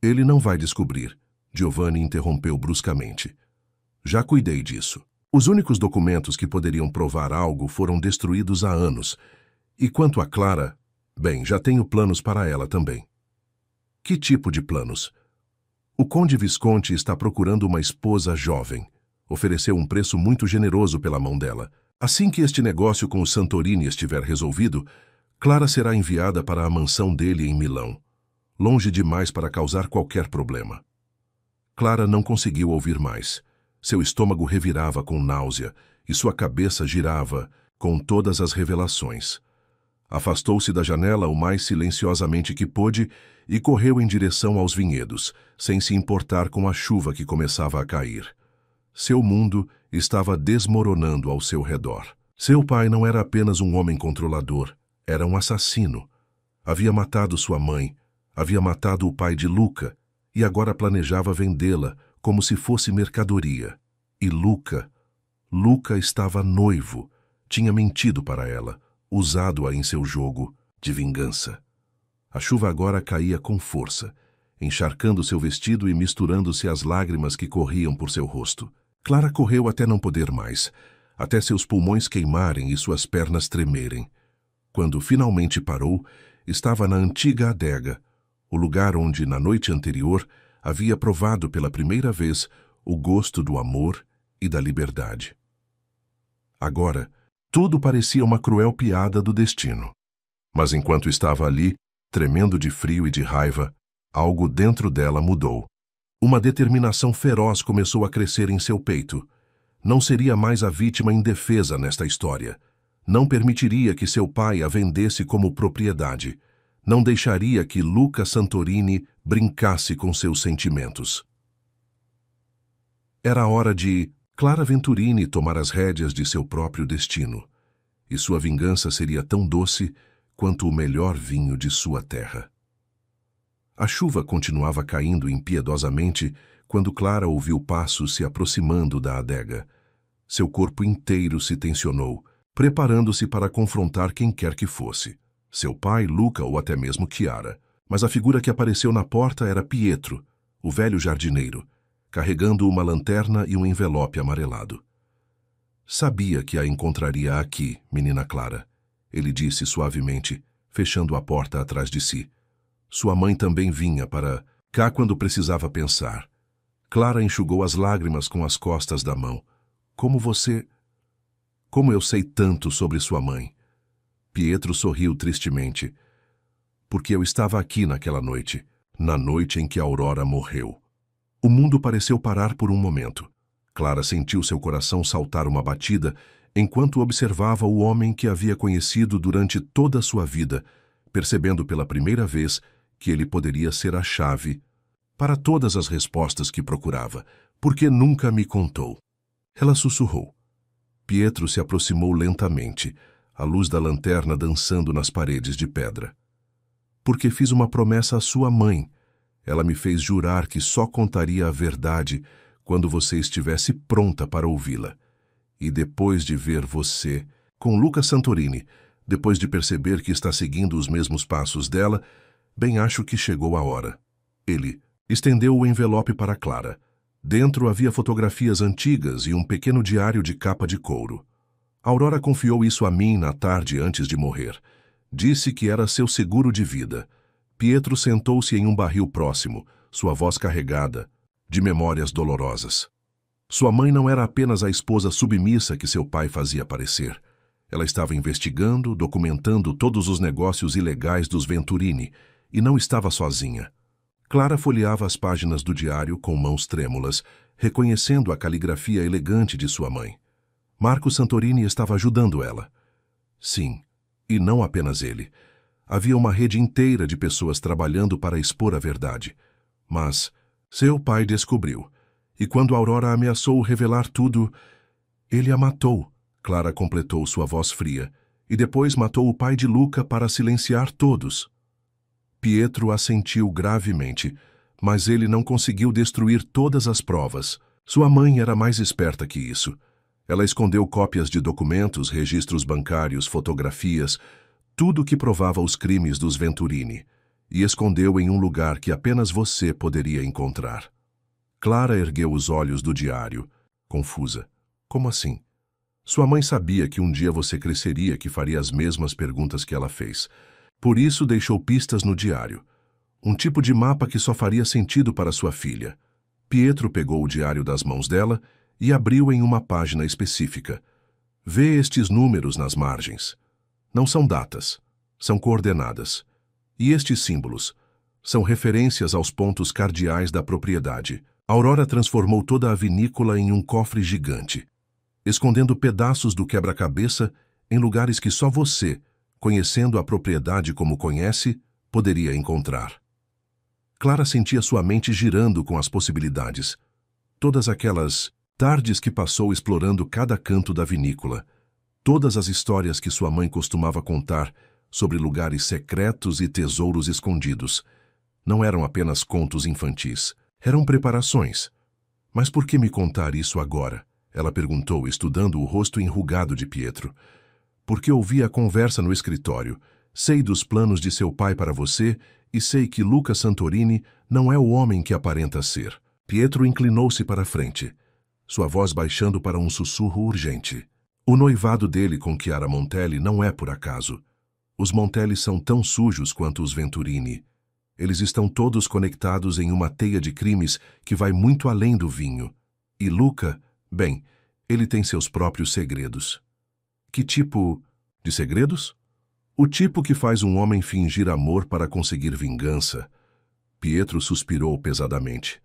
ele não vai descobrir, Giovanni interrompeu bruscamente. Já cuidei disso. Os únicos documentos que poderiam provar algo foram destruídos há anos. E quanto a Clara, bem, já tenho planos para ela também. Que tipo de planos? O Conde Visconti está procurando uma esposa jovem. Ofereceu um preço muito generoso pela mão dela. Assim que este negócio com o Santorini estiver resolvido, Clara será enviada para a mansão dele em Milão, longe demais para causar qualquer problema. Clara não conseguiu ouvir mais. Seu estômago revirava com náusea e sua cabeça girava com todas as revelações. Afastou-se da janela o mais silenciosamente que pôde e correu em direção aos vinhedos, sem se importar com a chuva que começava a cair. Seu mundo estava desmoronando ao seu redor. Seu pai não era apenas um homem controlador, era um assassino. Havia matado sua mãe, havia matado o pai de Luca e agora planejava vendê-la como se fosse mercadoria. E Luca estava noivo, tinha mentido para ela, usado-a em seu jogo de vingança. A chuva agora caía com força, encharcando seu vestido e misturando-se às lágrimas que corriam por seu rosto. Clara correu até não poder mais, até seus pulmões queimarem e suas pernas tremerem. Quando finalmente parou, estava na antiga adega, o lugar onde, na noite anterior, havia provado pela primeira vez o gosto do amor e da liberdade. Agora, tudo parecia uma cruel piada do destino. Mas enquanto estava ali, tremendo de frio e de raiva, algo dentro dela mudou. Uma determinação feroz começou a crescer em seu peito. Não seria mais a vítima indefesa nesta história. Não permitiria que seu pai a vendesse como propriedade. Não deixaria que Luca Santorini brincasse com seus sentimentos. Era hora de Clara Venturini tomar as rédeas de seu próprio destino. E sua vingança seria tão doce quanto o melhor vinho de sua terra. A chuva continuava caindo impiedosamente quando Clara ouviu passos se aproximando da adega. Seu corpo inteiro se tensionou, preparando-se para confrontar quem quer que fosse. Seu pai, Luca ou até mesmo Chiara. Mas a figura que apareceu na porta era Pietro, o velho jardineiro, carregando uma lanterna e um envelope amarelado. Sabia que a encontraria aqui, menina Clara, ele disse suavemente, fechando a porta atrás de si. Sua mãe também vinha para cá quando precisava pensar. Clara enxugou as lágrimas com as costas da mão. Como eu sei tanto sobre sua mãe? Pietro sorriu tristemente. Porque eu estava aqui naquela noite, na noite em que Aurora morreu. O mundo pareceu parar por um momento. Clara sentiu seu coração saltar uma batida enquanto observava o homem que havia conhecido durante toda a sua vida, percebendo pela primeira vez que ele poderia ser a chave para todas as respostas que procurava. Por que nunca me contou? Ela sussurrou. Pietro se aproximou lentamente, a luz da lanterna dançando nas paredes de pedra. Porque fiz uma promessa à sua mãe. Ela me fez jurar que só contaria a verdade quando você estivesse pronta para ouvi-la. E depois de ver você com Luca Santorini, depois de perceber que está seguindo os mesmos passos dela, bem acho que chegou a hora. Ele estendeu o envelope para Clara. Dentro havia fotografias antigas e um pequeno diário de capa de couro. Aurora confiou isso a mim na tarde antes de morrer. Disse que era seu seguro de vida. Pietro sentou-se em um barril próximo, sua voz carregada de memórias dolorosas. Sua mãe não era apenas a esposa submissa que seu pai fazia parecer. Ela estava investigando, documentando todos os negócios ilegais dos Venturini, e não estava sozinha. Clara folheava as páginas do diário com mãos trêmulas, reconhecendo a caligrafia elegante de sua mãe. Marco Santorini estava ajudando ela. Sim, e não apenas ele. Havia uma rede inteira de pessoas trabalhando para expor a verdade. Mas seu pai descobriu. E quando Aurora ameaçou revelar tudo, ele a matou, Clara completou sua voz fria, e depois matou o pai de Luca para silenciar todos. Pietro assentiu gravemente, mas ele não conseguiu destruir todas as provas. Sua mãe era mais esperta que isso. Ela escondeu cópias de documentos, registros bancários, fotografias, tudo que provava os crimes dos Venturini, e escondeu em um lugar que apenas você poderia encontrar. Clara ergueu os olhos do diário, confusa. Como assim? Sua mãe sabia que um dia você cresceria, que faria as mesmas perguntas que ela fez. Por isso deixou pistas no diário. Um tipo de mapa que só faria sentido para sua filha. Pietro pegou o diário das mãos dela e abriu em uma página específica. Vê estes números nas margens. Não são datas, são coordenadas. E estes símbolos são referências aos pontos cardeais da propriedade. Aurora transformou toda a vinícola em um cofre gigante, escondendo pedaços do quebra-cabeça em lugares que só você, conhecendo a propriedade como conhece, poderia encontrar. Clara sentia sua mente girando com as possibilidades. Todas aquelas tardes que passou explorando cada canto da vinícola, todas as histórias que sua mãe costumava contar sobre lugares secretos e tesouros escondidos, não eram apenas contos infantis. Eram preparações. Mas por que me contar isso agora? Ela perguntou, estudando o rosto enrugado de Pietro. Porque ouvi a conversa no escritório. Sei dos planos de seu pai para você e sei que Luca Santorini não é o homem que aparenta ser. Pietro inclinou-se para a frente, sua voz baixando para um sussurro urgente. O noivado dele com Chiara Montelli não é por acaso. Os Montelli são tão sujos quanto os Venturini. Eles estão todos conectados em uma teia de crimes que vai muito além do vinho. E Luca, bem, ele tem seus próprios segredos. Que tipo de segredos? O tipo que faz um homem fingir amor para conseguir vingança. Pietro suspirou pesadamente.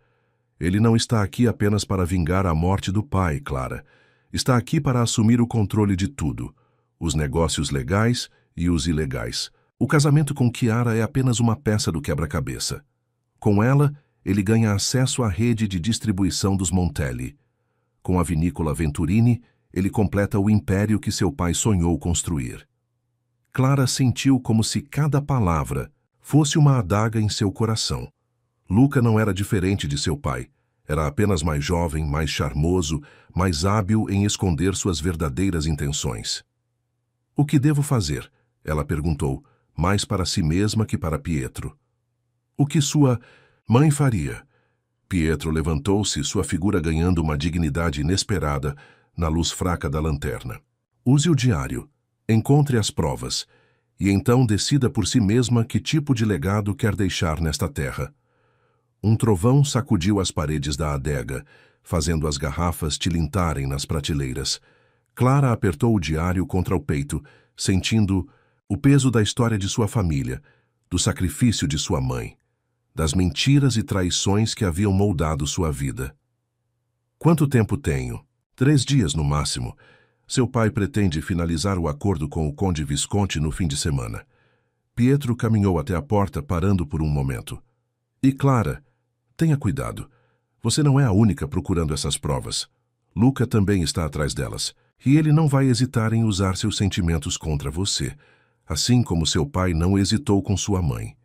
Ele não está aqui apenas para vingar a morte do pai, Clara. Está aqui para assumir o controle de tudo. Os negócios legais e os ilegais. O casamento com Chiara é apenas uma peça do quebra-cabeça. Com ela, ele ganha acesso à rede de distribuição dos Montelli. Com a vinícola Venturini, ele completa o império que seu pai sonhou construir. Clara sentiu como se cada palavra fosse uma adaga em seu coração. Luca não era diferente de seu pai. Era apenas mais jovem, mais charmoso, mais hábil em esconder suas verdadeiras intenções. O que devo fazer? Ela perguntou, mais para si mesma que para Pietro. O que sua mãe faria? Pietro levantou-se, sua figura ganhando uma dignidade inesperada na luz fraca da lanterna. Use o diário, encontre as provas, e então decida por si mesma que tipo de legado quer deixar nesta terra. Um trovão sacudiu as paredes da adega, fazendo as garrafas tilintarem nas prateleiras. Clara apertou o diário contra o peito, sentindo o peso da história de sua família, do sacrifício de sua mãe, das mentiras e traições que haviam moldado sua vida. Quanto tempo tenho? 3 dias no máximo. Seu pai pretende finalizar o acordo com o Conde Visconti no fim de semana. Pietro caminhou até a porta, parando por um momento. E Clara, tenha cuidado. Você não é a única procurando essas provas. Luca também está atrás delas, e ele não vai hesitar em usar seus sentimentos contra você, assim como seu pai não hesitou com sua mãe.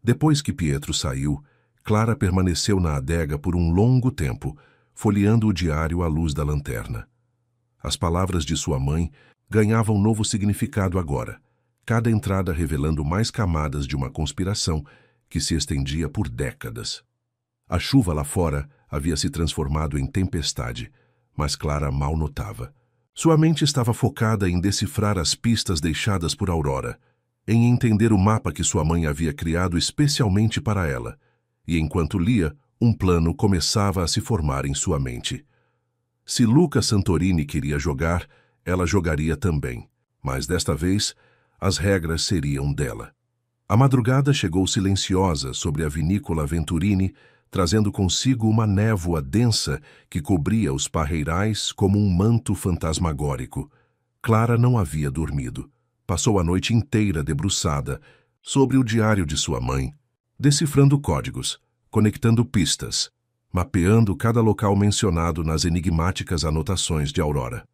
Depois que Pietro saiu, Clara permaneceu na adega por um longo tempo, folheando o diário à luz da lanterna. As palavras de sua mãe ganhavam novo significado agora, cada entrada revelando mais camadas de uma conspiração que se estendia por décadas. A chuva lá fora havia se transformado em tempestade, mas Clara mal notava. Sua mente estava focada em decifrar as pistas deixadas por Aurora, em entender o mapa que sua mãe havia criado especialmente para ela, e enquanto lia, um plano começava a se formar em sua mente. Se Luca Santorini queria jogar, ela jogaria também, mas desta vez as regras seriam dela. A madrugada chegou silenciosa sobre a vinícola Venturini, trazendo consigo uma névoa densa que cobria os parreirais como um manto fantasmagórico. Clara não havia dormido. Passou a noite inteira debruçada sobre o diário de sua mãe, decifrando códigos, conectando pistas, mapeando cada local mencionado nas enigmáticas anotações de Aurora.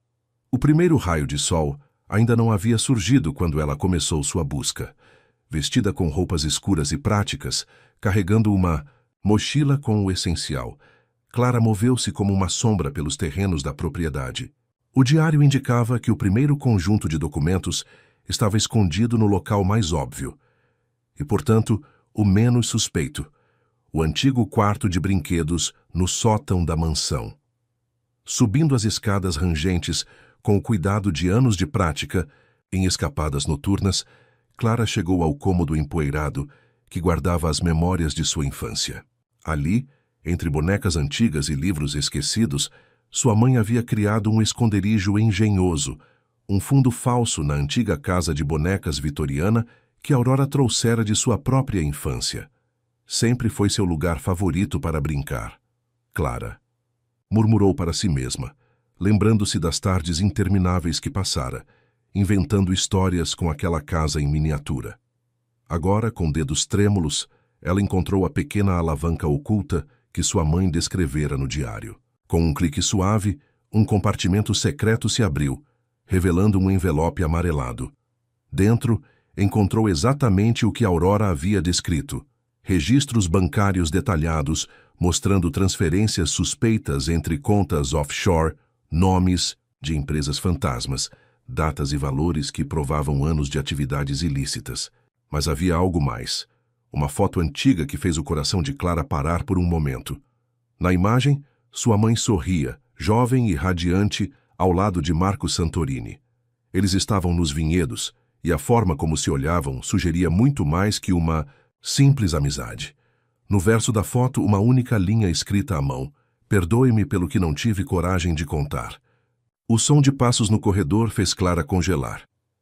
O primeiro raio de sol ainda não havia surgido quando ela começou sua busca. Vestida com roupas escuras e práticas, carregando uma mochila com o essencial, Clara moveu-se como uma sombra pelos terrenos da propriedade. O diário indicava que o primeiro conjunto de documentos estava escondido no local mais óbvio, e, portanto, o menos suspeito, o antigo quarto de brinquedos no sótão da mansão. Subindo as escadas rangentes com o cuidado de anos de prática, em escapadas noturnas, Clara chegou ao cômodo empoeirado que guardava as memórias de sua infância. Ali, entre bonecas antigas e livros esquecidos, sua mãe havia criado um esconderijo engenhoso, um fundo falso na antiga casa de bonecas vitoriana que Aurora trouxera de sua própria infância. Sempre foi seu lugar favorito para brincar. Clara murmurou para si mesma, lembrando-se das tardes intermináveis que passara, inventando histórias com aquela casa em miniatura. Agora, com dedos trêmulos, ela encontrou a pequena alavanca oculta que sua mãe descrevera no diário. Com um clique suave, um compartimento secreto se abriu, revelando um envelope amarelado. Dentro, encontrou exatamente o que Aurora havia descrito: registros bancários detalhados, mostrando transferências suspeitas entre contas offshore, nomes de empresas fantasmas, datas e valores que provavam anos de atividades ilícitas. Mas havia algo mais. Uma foto antiga que fez o coração de Clara parar por um momento. Na imagem, sua mãe sorria, jovem e radiante, ao lado de Marco Santorini. Eles estavam nos vinhedos, e a forma como se olhavam sugeria muito mais que uma simples amizade. No verso da foto, uma única linha escrita à mão: "Perdoe-me pelo que não tive coragem de contar." O som de passos no corredor fez Clara congelar.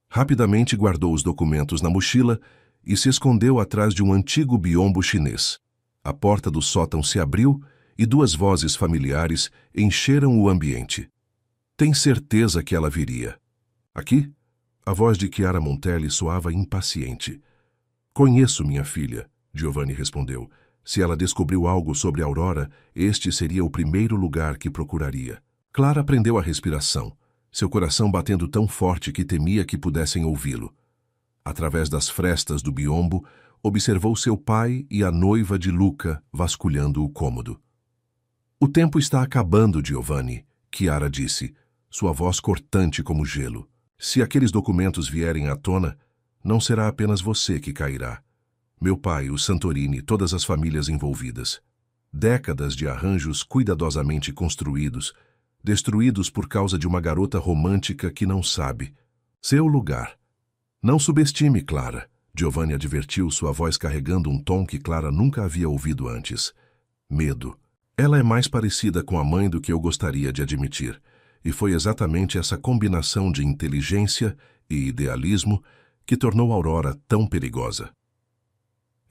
Rapidamente guardou os documentos na mochila e se escondeu atrás de um antigo biombo chinês. A porta do sótão se abriu e 2 vozes familiares encheram o ambiente. Tem certeza que ela viria? Aqui? A voz de Chiara Montelli soava impaciente. Conheço minha filha, Giovanni respondeu. Se ela descobriu algo sobre Aurora, este seria o primeiro lugar que procuraria. Clara prendeu a respiração, seu coração batendo tão forte que temia que pudessem ouvi-lo. Através das frestas do biombo, observou seu pai e a noiva de Luca vasculhando o cômodo. O tempo está acabando, Giovanni, Chiara disse, sua voz cortante como gelo. Se aqueles documentos vierem à tona, não será apenas você que cairá. Meu pai, o Santorini, todas as famílias envolvidas. Décadas de arranjos cuidadosamente construídos, destruídos por causa de uma garota romântica que não sabe. Seu lugar. Não subestime Clara, Giovanni advertiu, sua voz carregando um tom que Clara nunca havia ouvido antes. Medo. Ela é mais parecida com a mãe do que eu gostaria de admitir, e foi exatamente essa combinação de inteligência e idealismo que tornou Aurora tão perigosa.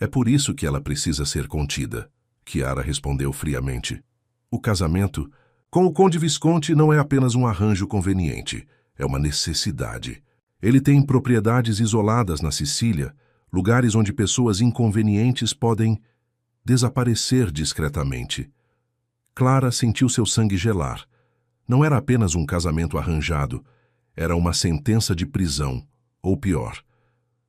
É por isso que ela precisa ser contida, Chiara respondeu friamente. O casamento Com o Conde Visconti não é apenas um arranjo conveniente, é uma necessidade. Ele tem propriedades isoladas na Sicília, lugares onde pessoas inconvenientes podem desaparecer discretamente. Clara sentiu seu sangue gelar. Não era apenas um casamento arranjado, era uma sentença de prisão, ou pior.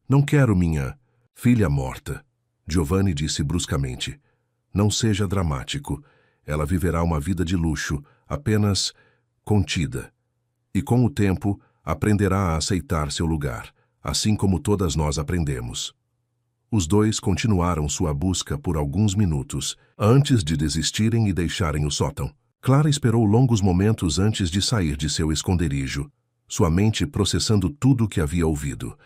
Não quero minha filha morta, Giovanni disse bruscamente. Não seja dramático. Ela viverá uma vida de luxo, apenas contida. E com o tempo, aprenderá a aceitar seu lugar, assim como todas nós aprendemos. Os dois continuaram sua busca por alguns minutos, antes de desistirem e deixarem o sótão. Clara esperou longos momentos antes de sair de seu esconderijo, sua mente processando tudo o que havia ouvido.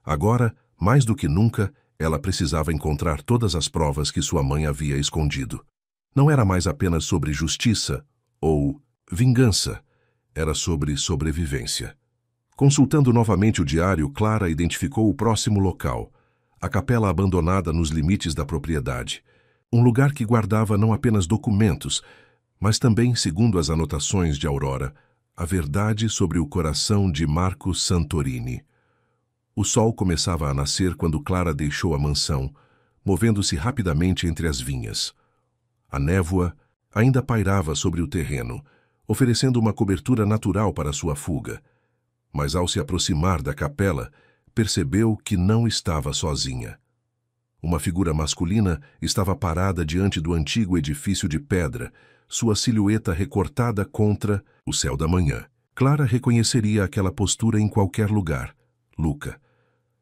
Agora, mais do que nunca, ela precisava encontrar todas as provas que sua mãe havia escondido. Não era mais apenas sobre justiça ou vingança, era sobre sobrevivência. Consultando novamente o diário, Clara identificou o próximo local, a capela abandonada nos limites da propriedade. Um lugar que guardava não apenas documentos, mas também, segundo as anotações de Aurora, a verdade sobre o coração de Marco Santorini. O sol começava a nascer quando Clara deixou a mansão, movendo-se rapidamente entre as vinhas. A névoa ainda pairava sobre o terreno, oferecendo uma cobertura natural para sua fuga. Mas ao se aproximar da capela, percebeu que não estava sozinha. Uma figura masculina estava parada diante do antigo edifício de pedra, sua silhueta recortada contra o céu da manhã. Clara reconheceria aquela postura em qualquer lugar. Luca.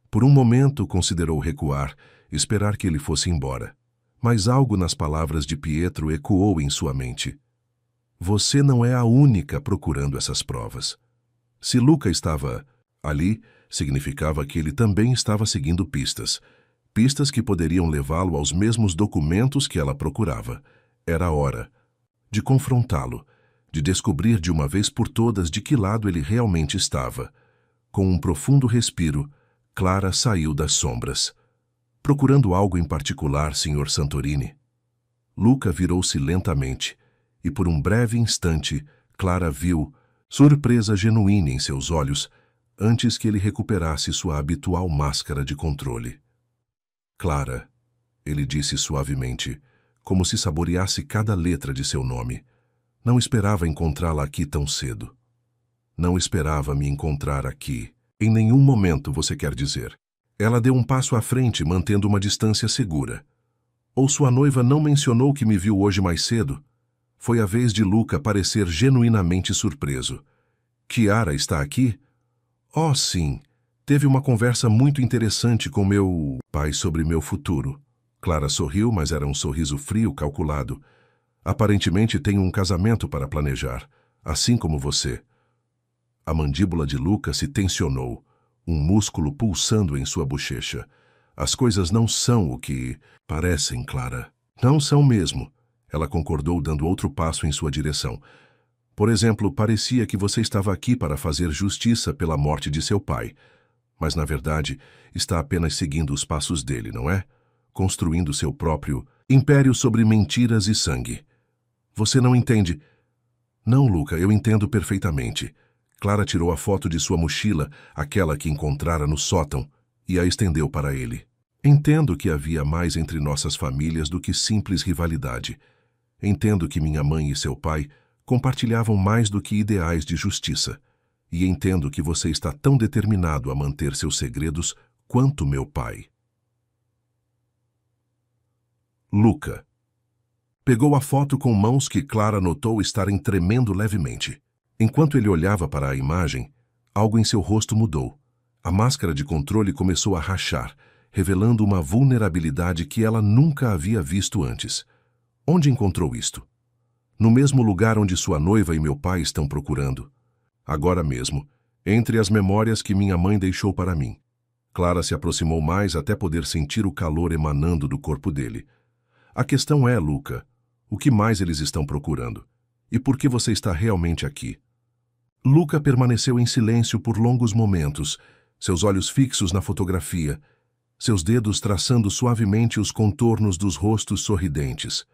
Por um momento considerou recuar, esperar que ele fosse embora. Mas algo nas palavras de Pietro ecoou em sua mente. Você não é a única procurando essas provas. Se Luca estava ali, significava que ele também estava seguindo pistas. Pistas que poderiam levá-lo aos mesmos documentos que ela procurava. Era hora de confrontá-lo, de descobrir de uma vez por todas de que lado ele realmente estava. Com um profundo respiro, Clara saiu das sombras. Procurando algo em particular, Sr. Santorini? Luca virou-se lentamente, e por um breve instante, Clara viu surpresa genuína em seus olhos, antes que ele recuperasse sua habitual máscara de controle. Clara, ele disse suavemente, como se saboreasse cada letra de seu nome. Não esperava encontrá-la aqui tão cedo. Não esperava me encontrar aqui. Em nenhum momento, você quer dizer. Ela deu um passo à frente, mantendo uma distância segura. Ou sua noiva não mencionou que me viu hoje mais cedo? Foi a vez de Luca parecer genuinamente surpreso. Chiara está aqui? Oh, sim. Teve uma conversa muito interessante com meu pai sobre meu futuro. Clara sorriu, mas era um sorriso frio, calculado. Aparentemente tenho um casamento para planejar, assim como você. A mandíbula de Luca se tensionou, um músculo pulsando em sua bochecha. As coisas não são o que parecem, Clara. Não são mesmo. Ela concordou, dando outro passo em sua direção. Por exemplo, parecia que você estava aqui para fazer justiça pela morte de seu pai. Mas, na verdade, está apenas seguindo os passos dele, não é? Construindo seu próprio império sobre mentiras e sangue. Você não entende? Não, Luca, eu entendo perfeitamente. Clara tirou a foto de sua mochila, aquela que encontrara no sótão, e a estendeu para ele. Entendo que havia mais entre nossas famílias do que simples rivalidade. Entendo que minha mãe e seu pai compartilhavam mais do que ideais de justiça. E entendo que você está tão determinado a manter seus segredos quanto meu pai. Luca. Pegou a foto com mãos que Clara notou estarem tremendo levemente. Enquanto ele olhava para a imagem, algo em seu rosto mudou. A máscara de controle começou a rachar, revelando uma vulnerabilidade que ela nunca havia visto antes. Onde encontrou isto? No mesmo lugar onde sua noiva e meu pai estão procurando. Agora mesmo, entre as memórias que minha mãe deixou para mim. Clara se aproximou mais até poder sentir o calor emanando do corpo dele. A questão é, Luca, o que mais eles estão procurando? E por que você está realmente aqui? Luca permaneceu em silêncio por longos momentos, seus olhos fixos na fotografia, seus dedos traçando suavemente os contornos dos rostos sorridentes.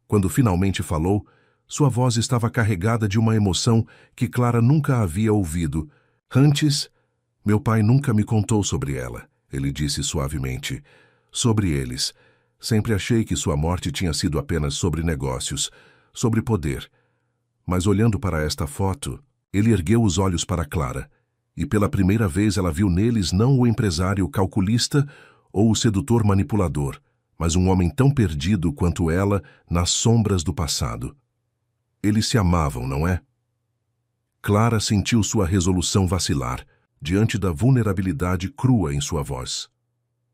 Quando finalmente falou, Sua voz estava carregada de uma emoção que Clara nunca havia ouvido. Antes, meu pai nunca me contou sobre ela, ele disse suavemente. Sobre eles. Sempre achei que sua morte tinha sido apenas sobre negócios, sobre poder. Mas olhando para esta foto, ele ergueu os olhos para Clara, e pela primeira vez ela viu neles não o empresário calculista ou o sedutor manipulador, mas um homem tão perdido quanto ela nas sombras do passado. Eles se amavam, não é? Clara sentiu sua resolução vacilar, diante da vulnerabilidade crua em sua voz.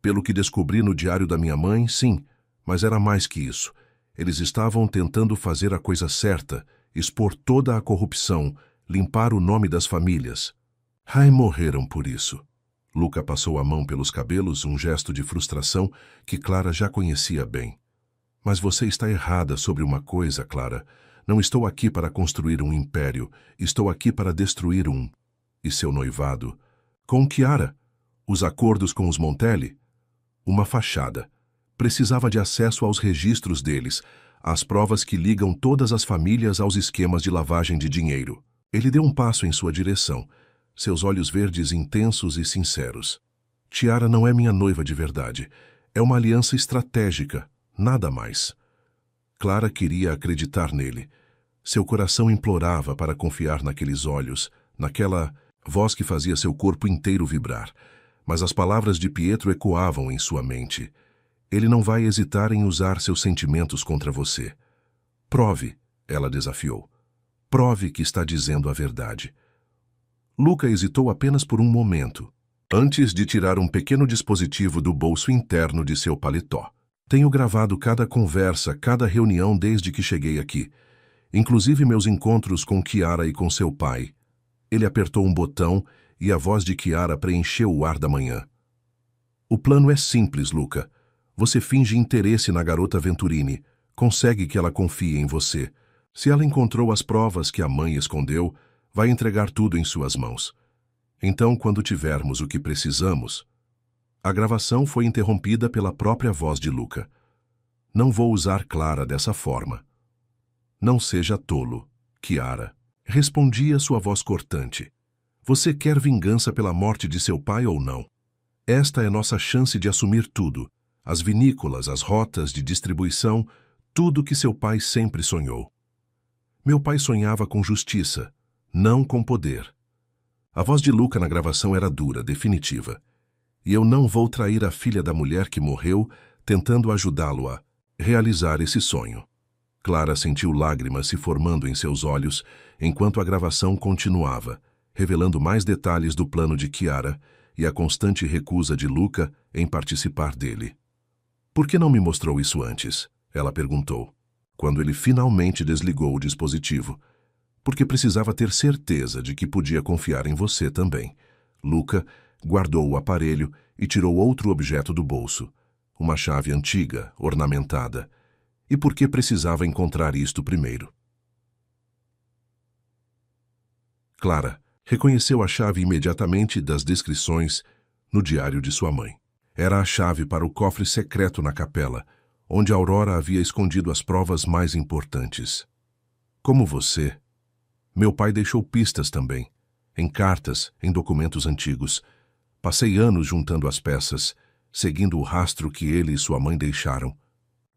Pelo que descobri no diário da minha mãe, sim, mas era mais que isso. Eles estavam tentando fazer a coisa certa, expor toda a corrupção, limpar o nome das famílias. Ai, morreram por isso. Luca passou a mão pelos cabelos, um gesto de frustração que Clara já conhecia bem. Mas você está errada sobre uma coisa, Clara. Não estou aqui para construir um império, estou aqui para destruir um. E seu noivado? Com Chiara? Os acordos com os Montelli? Uma fachada. Precisava de acesso aos registros deles, às provas que ligam todas as famílias aos esquemas de lavagem de dinheiro. Ele deu um passo em sua direção, seus olhos verdes intensos e sinceros. Chiara não é minha noiva de verdade. É uma aliança estratégica, nada mais. Clara queria acreditar nele. Seu coração implorava para confiar naqueles olhos, naquela voz que fazia seu corpo inteiro vibrar. Mas as palavras de Pietro ecoavam em sua mente. Ele não vai hesitar em usar seus sentimentos contra você. Prove, ela desafiou. Prove que está dizendo a verdade. Luca hesitou apenas por um momento, antes de tirar um pequeno dispositivo do bolso interno de seu paletó. Tenho gravado cada conversa, cada reunião desde que cheguei aqui, inclusive meus encontros com Chiara e com seu pai. Ele apertou um botão e a voz de Chiara preencheu o ar da manhã. O plano é simples, Luca. Você finge interesse na garota Venturini, consegue que ela confie em você. Se ela encontrou as provas que a mãe escondeu, vai entregar tudo em suas mãos. Então, quando tivermos o que precisamos... A gravação foi interrompida pela própria voz de Luca. Não vou usar Clara dessa forma. Não seja tolo, Chiara. Respondia sua voz cortante. Você quer vingança pela morte de seu pai ou não? Esta é nossa chance de assumir tudo. As vinícolas, as rotas de distribuição, tudo que seu pai sempre sonhou. Meu pai sonhava com justiça, não com poder. A voz de Luca na gravação era dura, definitiva. E eu não vou trair a filha da mulher que morreu tentando ajudá-lo a realizar esse sonho. Clara sentiu lágrimas se formando em seus olhos enquanto a gravação continuava, revelando mais detalhes do plano de Chiara e a constante recusa de Luca em participar dele. Por que não me mostrou isso antes? Ela perguntou, quando ele finalmente desligou o dispositivo. Porque precisava ter certeza de que podia confiar em você também. Luca guardou o aparelho e tirou outro objeto do bolso. Uma chave antiga, ornamentada. E por que precisava encontrar isto primeiro? Clara reconheceu a chave imediatamente das descrições no diário de sua mãe. Era a chave para o cofre secreto na capela, onde Aurora havia escondido as provas mais importantes. Como você, meu pai deixou pistas também, em cartas, em documentos antigos. Passei anos juntando as peças, seguindo o rastro que ele e sua mãe deixaram.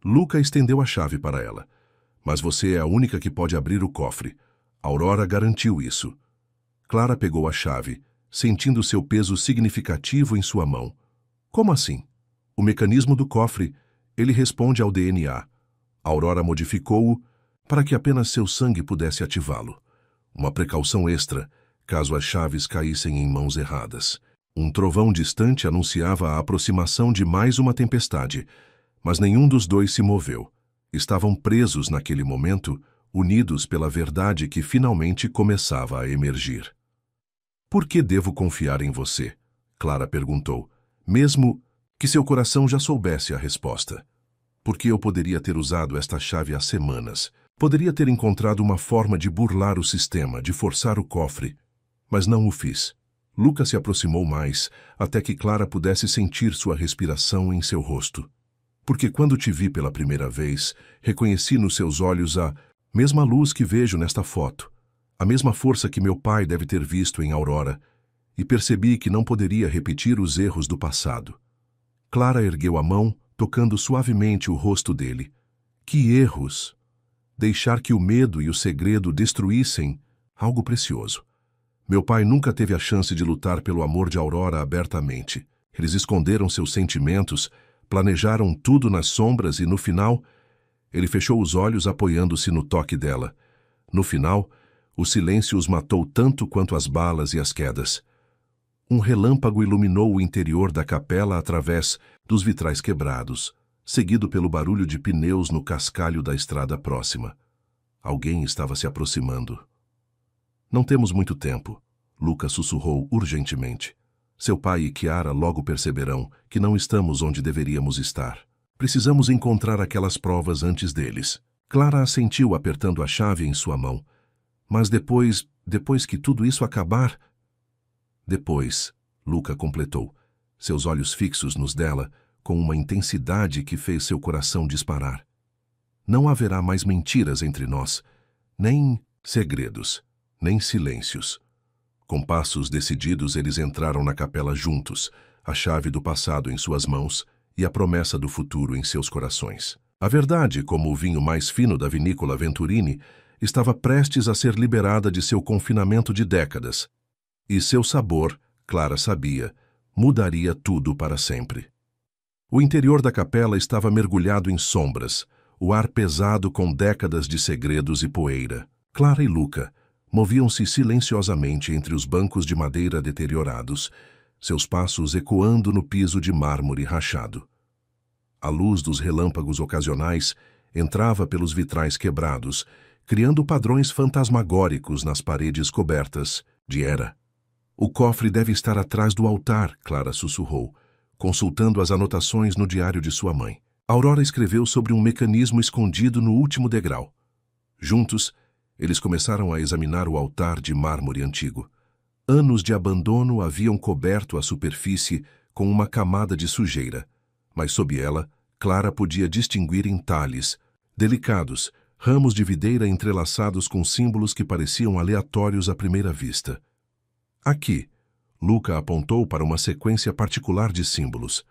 Luca estendeu a chave para ela. Mas você é a única que pode abrir o cofre. Aurora garantiu isso. Clara pegou a chave, sentindo seu peso significativo em sua mão. Como assim? O mecanismo do cofre, ele responde ao DNA. Aurora modificou-o para que apenas seu sangue pudesse ativá-lo. Uma precaução extra, caso as chaves caíssem em mãos erradas. Um trovão distante anunciava a aproximação de mais uma tempestade, mas nenhum dos dois se moveu. Estavam presos naquele momento, unidos pela verdade que finalmente começava a emergir. Por que devo confiar em você? Clara perguntou, mesmo que seu coração já soubesse a resposta. Porque eu poderia ter usado esta chave há semanas. Poderia ter encontrado uma forma de burlar o sistema, de forçar o cofre, mas não o fiz. Luca se aproximou mais, até que Clara pudesse sentir sua respiração em seu rosto. Porque quando te vi pela primeira vez, reconheci nos seus olhos a Mesma luz que vejo nesta foto, a mesma força que meu pai deve ter visto em Aurora, e percebi que não poderia repetir os erros do passado. Clara ergueu a mão, tocando suavemente o rosto dele. Que erros! Deixar que o medo e o segredo destruíssem algo precioso. Meu pai nunca teve a chance de lutar pelo amor de Aurora abertamente. Eles esconderam seus sentimentos, planejaram tudo nas sombras e, no final, ele fechou os olhos apoiando-se no toque dela. No final, o silêncio os matou tanto quanto as balas e as quedas. Um relâmpago iluminou o interior da capela através dos vitrais quebrados, seguido pelo barulho de pneus no cascalho da estrada próxima. Alguém estava se aproximando. Não temos muito tempo, Luca sussurrou urgentemente. Seu pai e Chiara logo perceberão que não estamos onde deveríamos estar. Precisamos encontrar aquelas provas antes deles. Clara assentiu apertando a chave em sua mão. Mas depois que tudo isso acabar... Depois, Luca completou, seus olhos fixos nos dela, com uma intensidade que fez seu coração disparar. Não haverá mais mentiras entre nós, nem segredos, nem silêncios. Com passos decididos, eles entraram na capela juntos, a chave do passado em suas mãos e a promessa do futuro em seus corações. A verdade, como o vinho mais fino da vinícola Venturini, estava prestes a ser liberada de seu confinamento de décadas, e seu sabor, Clara sabia, mudaria tudo para sempre. O interior da capela estava mergulhado em sombras, o ar pesado com décadas de segredos e poeira. Clara e Luca moviam-se silenciosamente entre os bancos de madeira deteriorados, seus passos ecoando no piso de mármore rachado. A luz dos relâmpagos ocasionais entrava pelos vitrais quebrados, criando padrões fantasmagóricos nas paredes cobertas de era. O cofre deve estar atrás do altar, Clara sussurrou, consultando as anotações no diário de sua mãe. Aurora escreveu sobre um mecanismo escondido no último degrau. Juntos, eles começaram a examinar o altar de mármore antigo. Anos de abandono haviam coberto a superfície com uma camada de sujeira, mas sob ela, Clara podia distinguir entalhes, delicados, ramos de videira entrelaçados com símbolos que pareciam aleatórios à primeira vista. Aqui, Luca apontou para uma sequência particular de símbolos.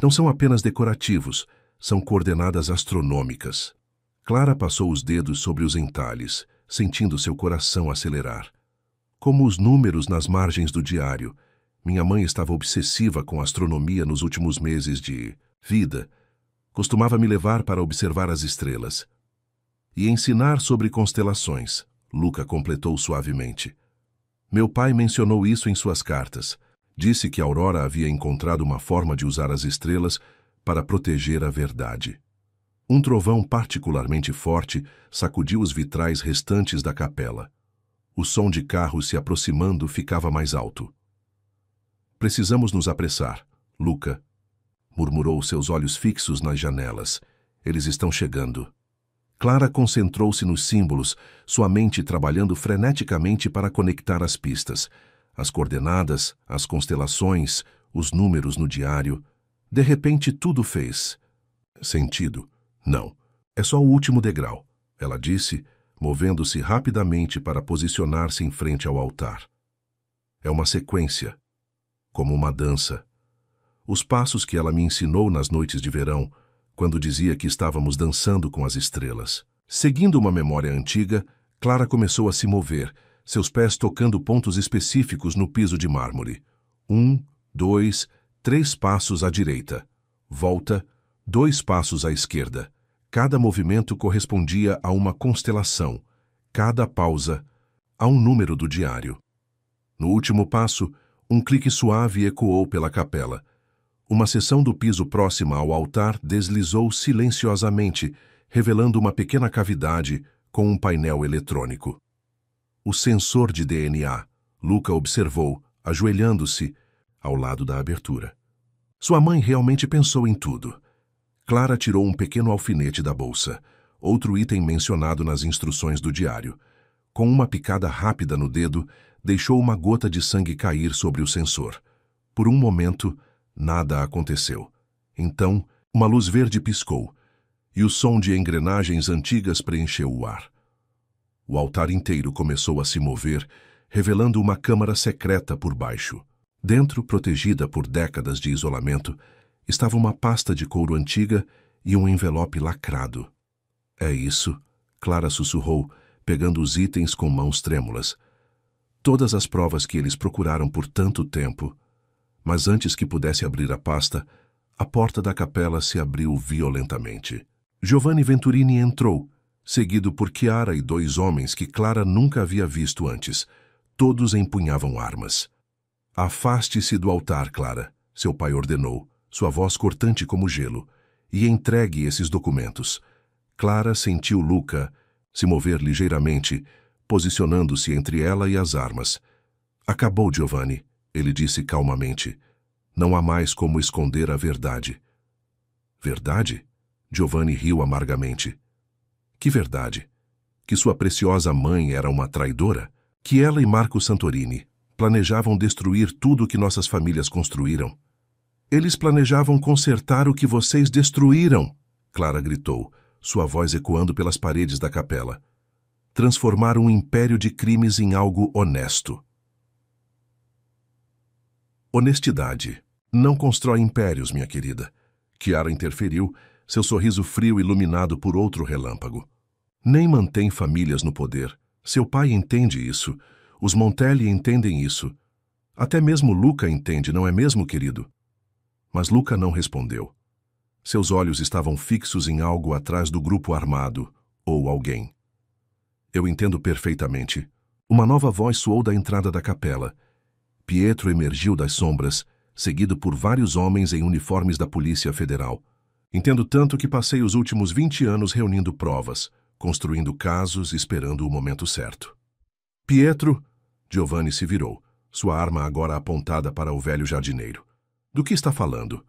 Não são apenas decorativos, são coordenadas astronômicas. Clara passou os dedos sobre os entalhes, sentindo seu coração acelerar. Como os números nas margens do diário, minha mãe estava obsessiva com a astronomia nos últimos meses de vida. Costumava me levar para observar as estrelas. E ensinar sobre constelações, Luca completou suavemente. Meu pai mencionou isso em suas cartas. Disse que Aurora havia encontrado uma forma de usar as estrelas para proteger a verdade. Um trovão particularmente forte sacudiu os vitrais restantes da capela. O som de carros se aproximando ficava mais alto. Precisamos nos apressar, Luca, murmurou, seus olhos fixos nas janelas. Eles estão chegando. Clara concentrou-se nos símbolos, sua mente trabalhando freneticamente para conectar as pistas, as coordenadas, as constelações, os números no diário. De repente tudo fez sentido. Não, é só o último degrau, ela disse, movendo-se rapidamente para posicionar-se em frente ao altar. É uma sequência, como uma dança. Os passos que ela me ensinou nas noites de verão, quando dizia que estávamos dançando com as estrelas. Seguindo uma memória antiga, Clara começou a se mover, seus pés tocando pontos específicos no piso de mármore. 1, 2, 3 passos à direita. Volta, 2 passos à esquerda. Cada movimento correspondia a uma constelação, cada pausa a um número do diário. No último passo, um clique suave ecoou pela capela. Uma seção do piso próxima ao altar deslizou silenciosamente, revelando uma pequena cavidade com um painel eletrônico. O sensor de DNA, Luca observou, ajoelhando-se ao lado da abertura. Sua mãe realmente pensou em tudo. Clara tirou um pequeno alfinete da bolsa, outro item mencionado nas instruções do diário. Com uma picada rápida no dedo, deixou uma gota de sangue cair sobre o sensor. Por um momento, nada aconteceu. Então, uma luz verde piscou, e o som de engrenagens antigas preencheu o ar. O altar inteiro começou a se mover, revelando uma câmara secreta por baixo. Dentro, protegida por décadas de isolamento, estava uma pasta de couro antiga e um envelope lacrado. É isso, Clara sussurrou, pegando os itens com mãos trêmulas. Todas as provas que eles procuraram por tanto tempo. Mas antes que pudesse abrir a pasta, a porta da capela se abriu violentamente. Giovanni Venturini entrou, seguido por Chiara e 2 homens que Clara nunca havia visto antes. Todos empunhavam armas. Afaste-se do altar, Clara, seu pai ordenou, sua voz cortante como gelo, e entregue esses documentos. Clara sentiu Luca se mover ligeiramente, posicionando-se entre ela e as armas. Acabou, Giovanni, ele disse calmamente. Não há mais como esconder a verdade. Verdade? Giovanni riu amargamente. Que verdade? Que sua preciosa mãe era uma traidora? Que ela e Marco Santorini planejavam destruir tudo o que nossas famílias construíram? Eles planejavam consertar o que vocês destruíram, Clara gritou, sua voz ecoando pelas paredes da capela. Transformar um império de crimes em algo honesto. Honestidade não constrói impérios, minha querida. Chiara interferiu, seu sorriso frio iluminado por outro relâmpago. Nem mantém famílias no poder. Seu pai entende isso. Os Montelli entendem isso. Até mesmo Luca entende, não é mesmo, querido? Mas Luca não respondeu. Seus olhos estavam fixos em algo atrás do grupo armado, ou alguém. Eu entendo perfeitamente. Uma nova voz soou da entrada da capela. Pietro emergiu das sombras, seguido por vários homens em uniformes da Polícia Federal. Entendo tanto que passei os últimos 20 anos reunindo provas, construindo casos, esperando o momento certo. Pietro, Giovanni se virou, sua arma agora apontada para o velho jardineiro. Do que está falando?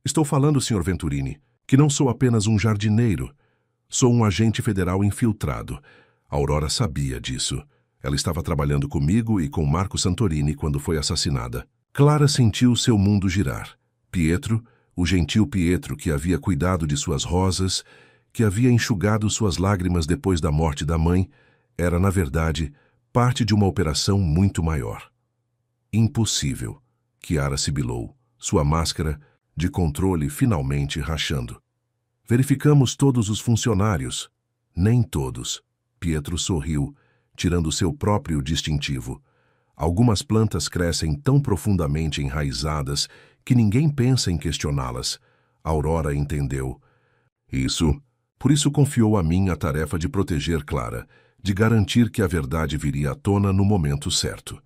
Estou falando, Sr. Venturini, que não sou apenas um jardineiro. Sou um agente federal infiltrado. A Aurora sabia disso. Ela estava trabalhando comigo e com Marco Santorini quando foi assassinada. Clara sentiu seu mundo girar. Pietro, o gentil Pietro que havia cuidado de suas rosas, que havia enxugado suas lágrimas depois da morte da mãe, era, na verdade, parte de uma operação muito maior. Impossível, Chiara sibilou, sua máscara de controle finalmente rachando. Verificamos todos os funcionários. Nem todos. Pietro sorriu, tirando seu próprio distintivo. Algumas plantas crescem tão profundamente enraizadas que ninguém pensa em questioná-las. Aurora entendeu. Por isso confiou a mim a tarefa de proteger Clara, de garantir que a verdade viria à tona no momento certo.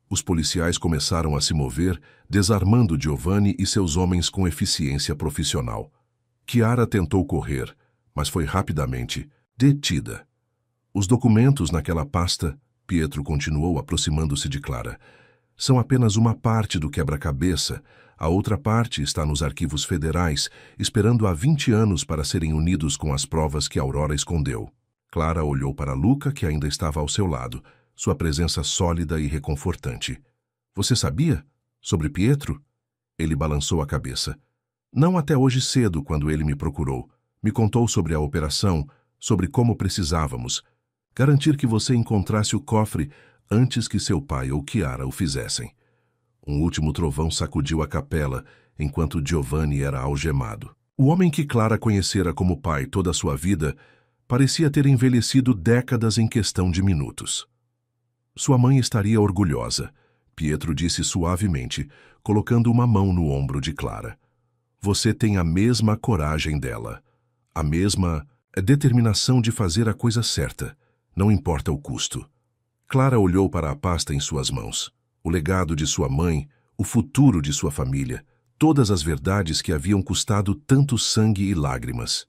Os policiais começaram a se mover, desarmando Giovanni e seus homens com eficiência profissional. Chiara tentou correr, mas foi rapidamente detida. Os documentos naquela pasta, Pietro continuou aproximando-se de Clara, são apenas uma parte do quebra-cabeça. A outra parte está nos arquivos federais, esperando há 20 anos para serem unidos com as provas que Aurora escondeu. Clara olhou para Luca, que ainda estava ao seu lado, sua presença sólida e reconfortante. Você sabia? Sobre Pietro? Ele balançou a cabeça. Não até hoje cedo, quando ele me procurou. Me contou sobre a operação, sobre como precisávamos. Garantir que você encontrasse o cofre antes que seu pai ou Chiara o fizessem. Um último trovão sacudiu a capela, enquanto Giovanni era algemado. O homem que Clara conhecera como pai toda a sua vida parecia ter envelhecido décadas em questão de minutos. Sua mãe estaria orgulhosa, Pietro disse suavemente, colocando uma mão no ombro de Clara. Você tem a mesma coragem dela, a mesma determinação de fazer a coisa certa, não importa o custo. Clara olhou para a pasta em suas mãos. O legado de sua mãe, o futuro de sua família, todas as verdades que haviam custado tanto sangue e lágrimas.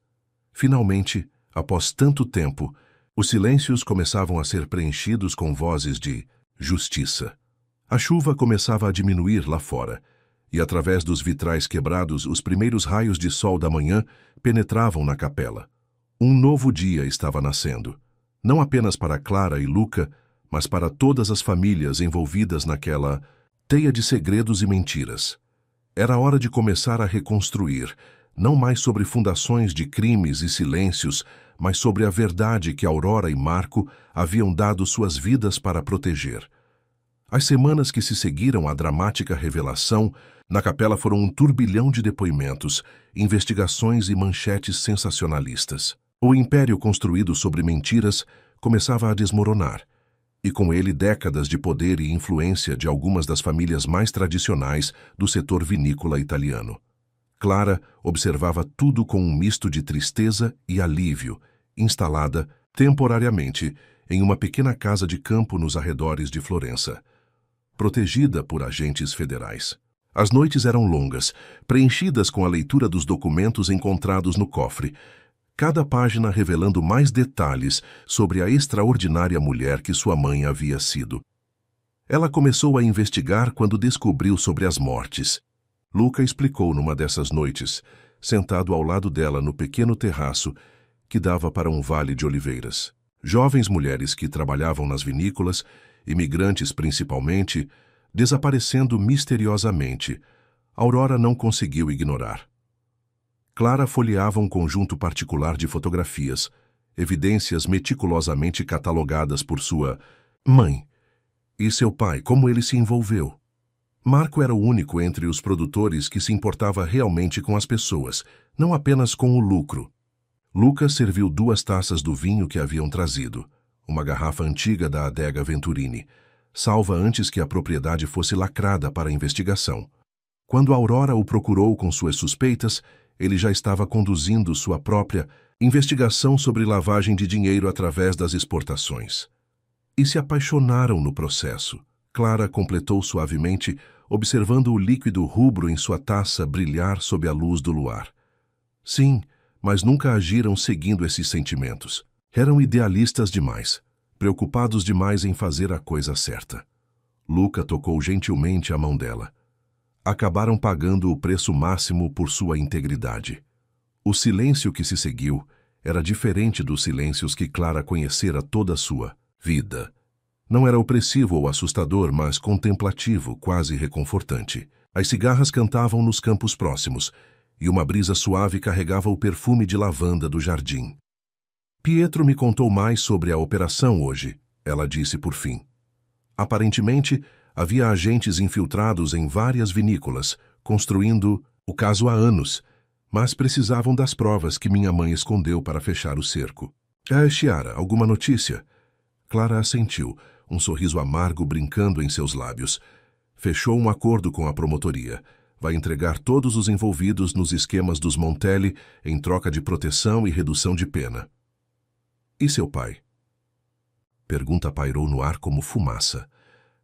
Finalmente, após tanto tempo, os silêncios começavam a ser preenchidos com vozes de justiça. A chuva começava a diminuir lá fora, e através dos vitrais quebrados, os primeiros raios de sol da manhã penetravam na capela. Um novo dia estava nascendo, não apenas para Clara e Luca, mas para todas as famílias envolvidas naquela teia de segredos e mentiras. Era hora de começar a reconstruir, não mais sobre fundações de crimes e silêncios, mas sobre a verdade que Aurora e Marco haviam dado suas vidas para proteger. As semanas que se seguiram à dramática revelação na capela foram um turbilhão de depoimentos, investigações e manchetes sensacionalistas. O império construído sobre mentiras começava a desmoronar, e com ele décadas de poder e influência de algumas das famílias mais tradicionais do setor vinícola italiano. Clara observava tudo com um misto de tristeza e alívio, instalada, temporariamente, em uma pequena casa de campo nos arredores de Florença, protegida por agentes federais. As noites eram longas, preenchidas com a leitura dos documentos encontrados no cofre, cada página revelando mais detalhes sobre a extraordinária mulher que sua mãe havia sido. Ela começou a investigar quando descobriu sobre as mortes. Luca explicou numa dessas noites, sentado ao lado dela no pequeno terraço que dava para um vale de oliveiras. Jovens mulheres que trabalhavam nas vinícolas, imigrantes principalmente, desaparecendo misteriosamente. Aurora não conseguiu ignorar. Clara folheava um conjunto particular de fotografias, evidências meticulosamente catalogadas por sua mãe. E seu pai, como ele se envolveu? Marco era o único entre os produtores que se importava realmente com as pessoas, não apenas com o lucro. Lucas serviu 2 taças do vinho que haviam trazido, uma garrafa antiga da adega Venturini, salva antes que a propriedade fosse lacrada para a investigação. Quando Aurora o procurou com suas suspeitas, ele já estava conduzindo sua própria investigação sobre lavagem de dinheiro através das exportações. E se apaixonaram no processo. Clara completou suavemente, observando o líquido rubro em sua taça brilhar sob a luz do luar. Sim, mas nunca agiram seguindo esses sentimentos. Eram idealistas demais, preocupados demais em fazer a coisa certa. Luca tocou gentilmente a mão dela. Acabaram pagando o preço máximo por sua integridade. O silêncio que se seguiu era diferente dos silêncios que Clara conhecera toda a sua vida. Não era opressivo ou assustador, mas contemplativo, quase reconfortante. As cigarras cantavam nos campos próximos, e uma brisa suave carregava o perfume de lavanda do jardim. Pietro me contou mais sobre a operação hoje, ela disse por fim. Aparentemente, havia agentes infiltrados em várias vinícolas, construindo o caso há anos, mas precisavam das provas que minha mãe escondeu para fechar o cerco. Chiara, alguma notícia? Clara assentiu, um sorriso amargo brincando em seus lábios. Fechou um acordo com a promotoria. Vai entregar todos os envolvidos nos esquemas dos Montelli em troca de proteção e redução de pena. E seu pai? Pergunta pairou no ar como fumaça.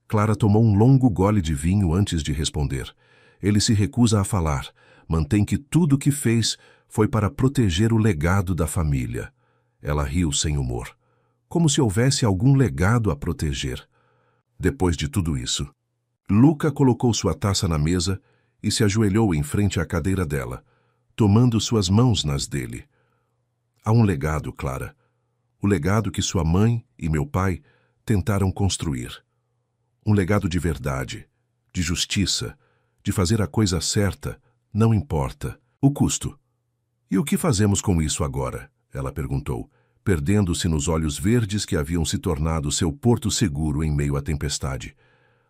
Clara tomou um longo gole de vinho antes de responder. Ele se recusa a falar. Mantém que tudo o que fez foi para proteger o legado da família. Ela riu sem humor. Como se houvesse algum legado a proteger. Depois de tudo isso, Luca colocou sua taça na mesa e se ajoelhou em frente à cadeira dela, tomando suas mãos nas dele. Há um legado, Clara. O legado que sua mãe e meu pai tentaram construir. Um legado de verdade, de justiça, de fazer a coisa certa, não importa o custo. E o que fazemos com isso agora? Ela perguntou, perdendo-se nos olhos verdes que haviam se tornado seu porto seguro em meio à tempestade.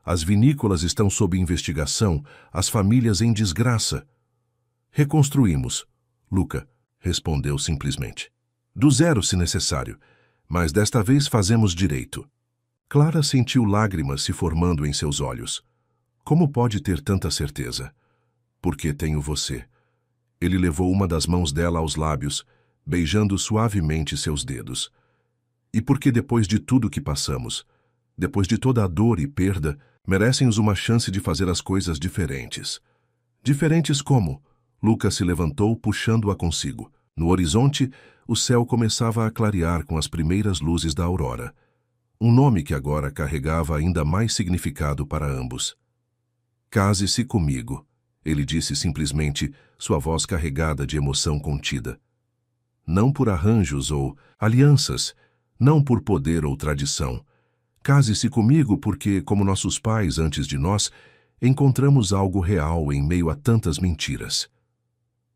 As vinícolas estão sob investigação, as famílias em desgraça. Reconstruímos, Luca respondeu simplesmente. Do zero, se necessário, mas desta vez fazemos direito. Clara sentiu lágrimas se formando em seus olhos. Como pode ter tanta certeza? Porque tenho você. Ele levou uma das mãos dela aos lábios, beijando suavemente seus dedos. E porque depois de tudo que passamos, depois de toda a dor e perda, merecem-nos uma chance de fazer as coisas diferentes. Diferentes como? Lucas se levantou, puxando-a consigo. No horizonte, o céu começava a clarear com as primeiras luzes da aurora. Um nome que agora carregava ainda mais significado para ambos. Case-se comigo, ele disse simplesmente, sua voz carregada de emoção contida. Não por arranjos ou alianças, não por poder ou tradição. Case-se comigo porque, como nossos pais antes de nós, encontramos algo real em meio a tantas mentiras.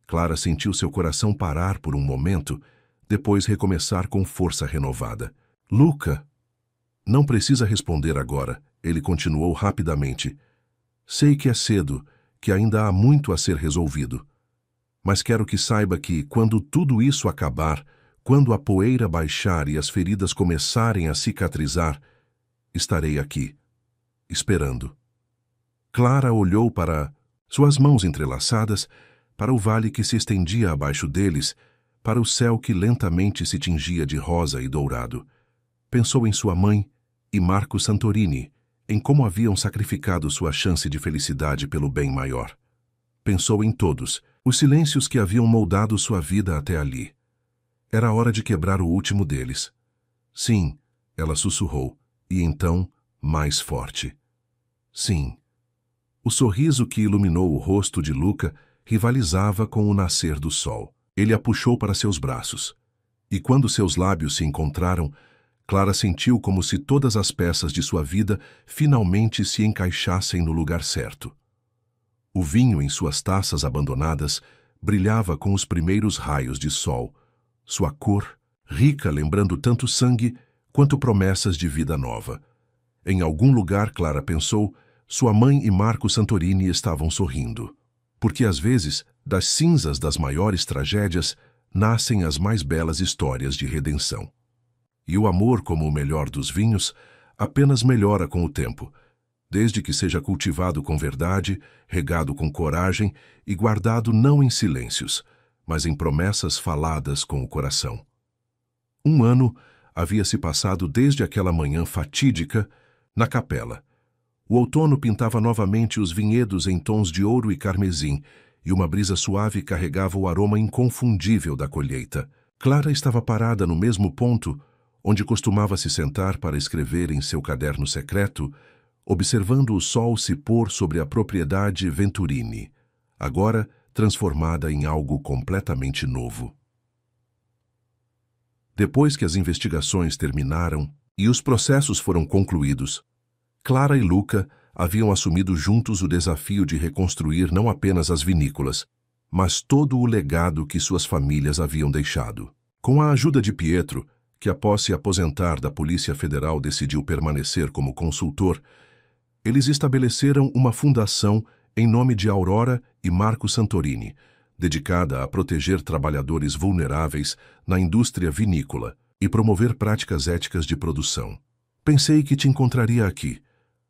Clara sentiu seu coração parar por um momento, depois recomeçar com força renovada. Luca, não precisa responder agora, ele continuou rapidamente. Sei que é cedo, que ainda há muito a ser resolvido. Mas quero que saiba que, quando tudo isso acabar, quando a poeira baixar e as feridas começarem a cicatrizar, estarei aqui, esperando. Clara olhou para suas mãos entrelaçadas, para o vale que se estendia abaixo deles, para o céu que lentamente se tingia de rosa e dourado. Pensou em sua mãe e Marco Santorini, em como haviam sacrificado sua chance de felicidade pelo bem maior. Pensou em todos, os silêncios que haviam moldado sua vida até ali. Era hora de quebrar o último deles. Sim, ela sussurrou, e então, mais forte. Sim. O sorriso que iluminou o rosto de Luca rivalizava com o nascer do sol. Ele a puxou para seus braços. E quando seus lábios se encontraram, Clara sentiu como se todas as peças de sua vida finalmente se encaixassem no lugar certo. O vinho em suas taças abandonadas brilhava com os primeiros raios de sol, sua cor, rica lembrando tanto sangue quanto promessas de vida nova. Em algum lugar, Clara pensou, sua mãe e Marco Santorini estavam sorrindo. Porque às vezes, das cinzas das maiores tragédias, nascem as mais belas histórias de redenção. E o amor, como o melhor dos vinhos, apenas melhora com o tempo, desde que seja cultivado com verdade, regado com coragem e guardado não em silêncios, mas em promessas faladas com o coração. 1 ano havia se passado desde aquela manhã fatídica na capela. O outono pintava novamente os vinhedos em tons de ouro e carmesim, e uma brisa suave carregava o aroma inconfundível da colheita. Clara estava parada no mesmo ponto onde costumava se sentar para escrever em seu caderno secreto, observando o sol se pôr sobre a propriedade Venturini, agora transformada em algo completamente novo. Depois que as investigações terminaram e os processos foram concluídos, Clara e Luca haviam assumido juntos o desafio de reconstruir não apenas as vinícolas, mas todo o legado que suas famílias haviam deixado. Com a ajuda de Pietro, que após se aposentar da Polícia Federal decidiu permanecer como consultor, eles estabeleceram uma fundação em nome de Aurora e Marco Santorini, dedicada a proteger trabalhadores vulneráveis na indústria vinícola e promover práticas éticas de produção. Pensei que te encontraria aqui.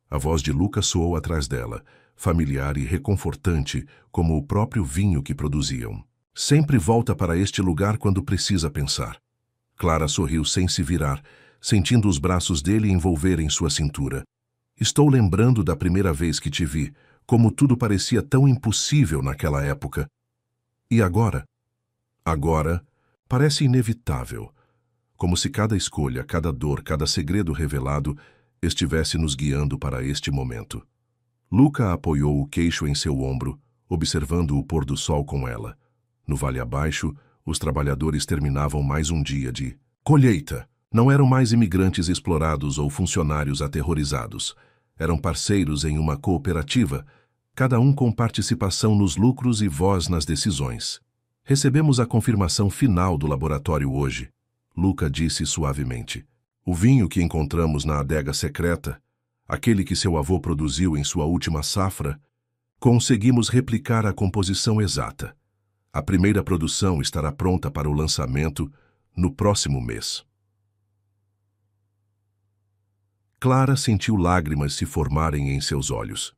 A voz de Luca soou atrás dela, familiar e reconfortante como o próprio vinho que produziam. Sempre volta para este lugar quando precisa pensar. Clara sorriu sem se virar, sentindo os braços dele envolverem sua cintura. Estou lembrando da primeira vez que te vi, como tudo parecia tão impossível naquela época. E agora? Agora, parece inevitável. Como se cada escolha, cada dor, cada segredo revelado estivesse nos guiando para este momento. Luca apoiou o queixo em seu ombro, observando o pôr do sol com ela. No vale abaixo, os trabalhadores terminavam mais um dia de colheita. Não eram mais imigrantes explorados ou funcionários aterrorizados. Eram parceiros em uma cooperativa, cada um com participação nos lucros e voz nas decisões. Recebemos a confirmação final do laboratório hoje, Luca disse suavemente. O vinho que encontramos na adega secreta, aquele que seu avô produziu em sua última safra, conseguimos replicar a composição exata. A primeira produção estará pronta para o lançamento no próximo mês. Clara sentiu lágrimas se formarem em seus olhos.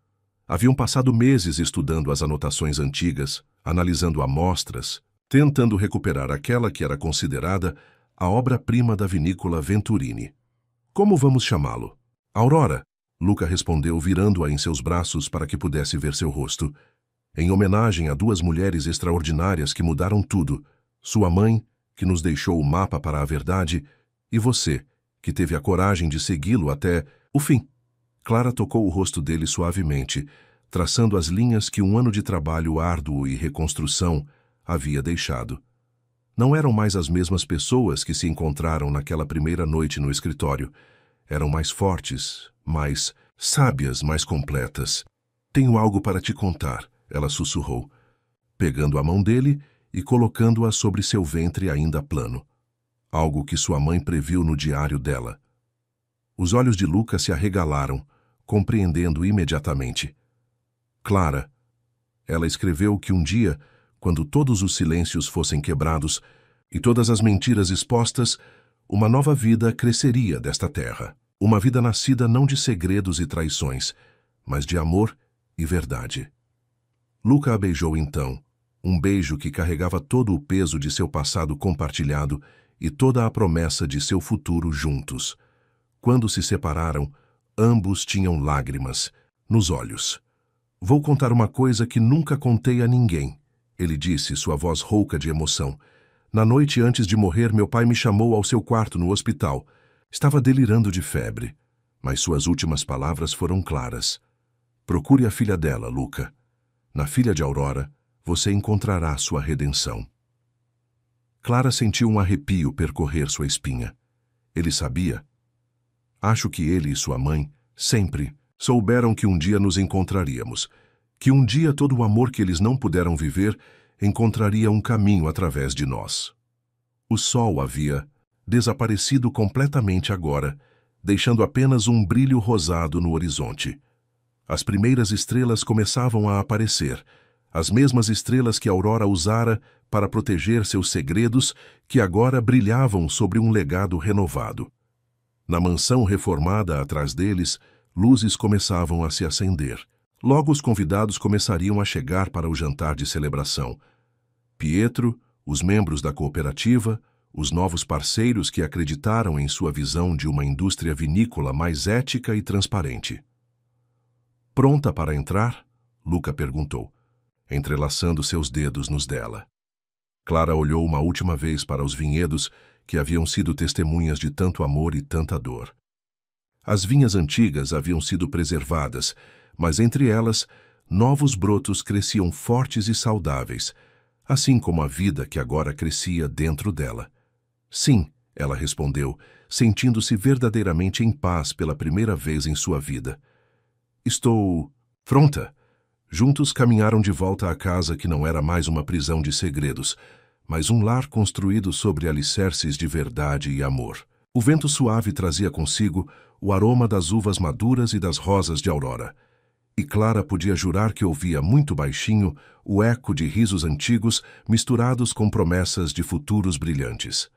Haviam passado meses estudando as anotações antigas, analisando amostras, tentando recuperar aquela que era considerada a obra-prima da vinícola Venturini. Como vamos chamá-lo? Aurora, Luca respondeu, virando-a em seus braços para que pudesse ver seu rosto. Em homenagem a 2 mulheres extraordinárias que mudaram tudo, sua mãe, que nos deixou o mapa para a verdade, e você, que teve a coragem de segui-lo até o fim. Clara tocou o rosto dele suavemente, traçando as linhas que 1 ano de trabalho árduo e reconstrução havia deixado. Não eram mais as mesmas pessoas que se encontraram naquela primeira noite no escritório. Eram mais fortes, mais sábias, mais completas. Tenho algo para te contar, ela sussurrou, pegando a mão dele e colocando-a sobre seu ventre ainda plano. algo que sua mãe previu no diário dela. Os olhos de Luca se arregalaram, compreendendo imediatamente. Clara. Ela escreveu que um dia, quando todos os silêncios fossem quebrados e todas as mentiras expostas, uma nova vida cresceria desta terra. Uma vida nascida não de segredos e traições, mas de amor e verdade. Luca a beijou então, um beijo que carregava todo o peso de seu passado compartilhado e toda a promessa de seu futuro juntos. Quando se separaram, ambos tinham lágrimas nos olhos. Vou contar uma coisa que nunca contei a ninguém, ele disse, sua voz rouca de emoção. Na noite antes de morrer, meu pai me chamou ao seu quarto no hospital. Estava delirando de febre, mas suas últimas palavras foram claras. Procure a filha dela, Luca. Na filha de Aurora, você encontrará sua redenção. Clara sentiu um arrepio percorrer sua espinha. Ele sabia. Acho que ele e sua mãe sempre souberam que um dia nos encontraríamos, que um dia todo o amor que eles não puderam viver encontraria um caminho através de nós. O sol havia desaparecido completamente agora, deixando apenas um brilho rosado no horizonte. As primeiras estrelas começavam a aparecer, as mesmas estrelas que Aurora usara para proteger seus segredos, que agora brilhavam sobre um legado renovado. Na mansão reformada atrás deles, luzes começavam a se acender. Logo os convidados começariam a chegar para o jantar de celebração. Pietro, os membros da cooperativa, os novos parceiros que acreditaram em sua visão de uma indústria vinícola mais ética e transparente. Pronta para entrar? Luca perguntou, entrelaçando seus dedos nos dela. Clara olhou uma última vez para os vinhedos que haviam sido testemunhas de tanto amor e tanta dor. As vinhas antigas haviam sido preservadas, mas entre elas, novos brotos cresciam fortes e saudáveis, assim como a vida que agora crescia dentro dela. Sim, ela respondeu, sentindo-se verdadeiramente em paz pela primeira vez em sua vida. Estou pronta. Juntos caminharam de volta à casa que não era mais uma prisão de segredos, mas um lar construído sobre alicerces de verdade e amor. O vento suave trazia consigo o aroma das uvas maduras e das rosas de Aurora. E Clara podia jurar que ouvia muito baixinho o eco de risos antigos misturados com promessas de futuros brilhantes.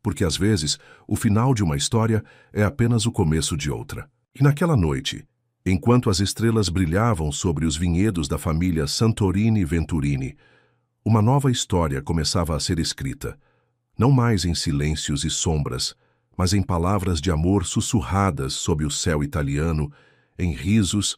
Porque às vezes o final de uma história é apenas o começo de outra. E naquela noite, enquanto as estrelas brilhavam sobre os vinhedos da família Santorini Venturini, uma nova história começava a ser escrita, não mais em silêncios e sombras, mas em palavras de amor sussurradas sob o céu italiano, em risos,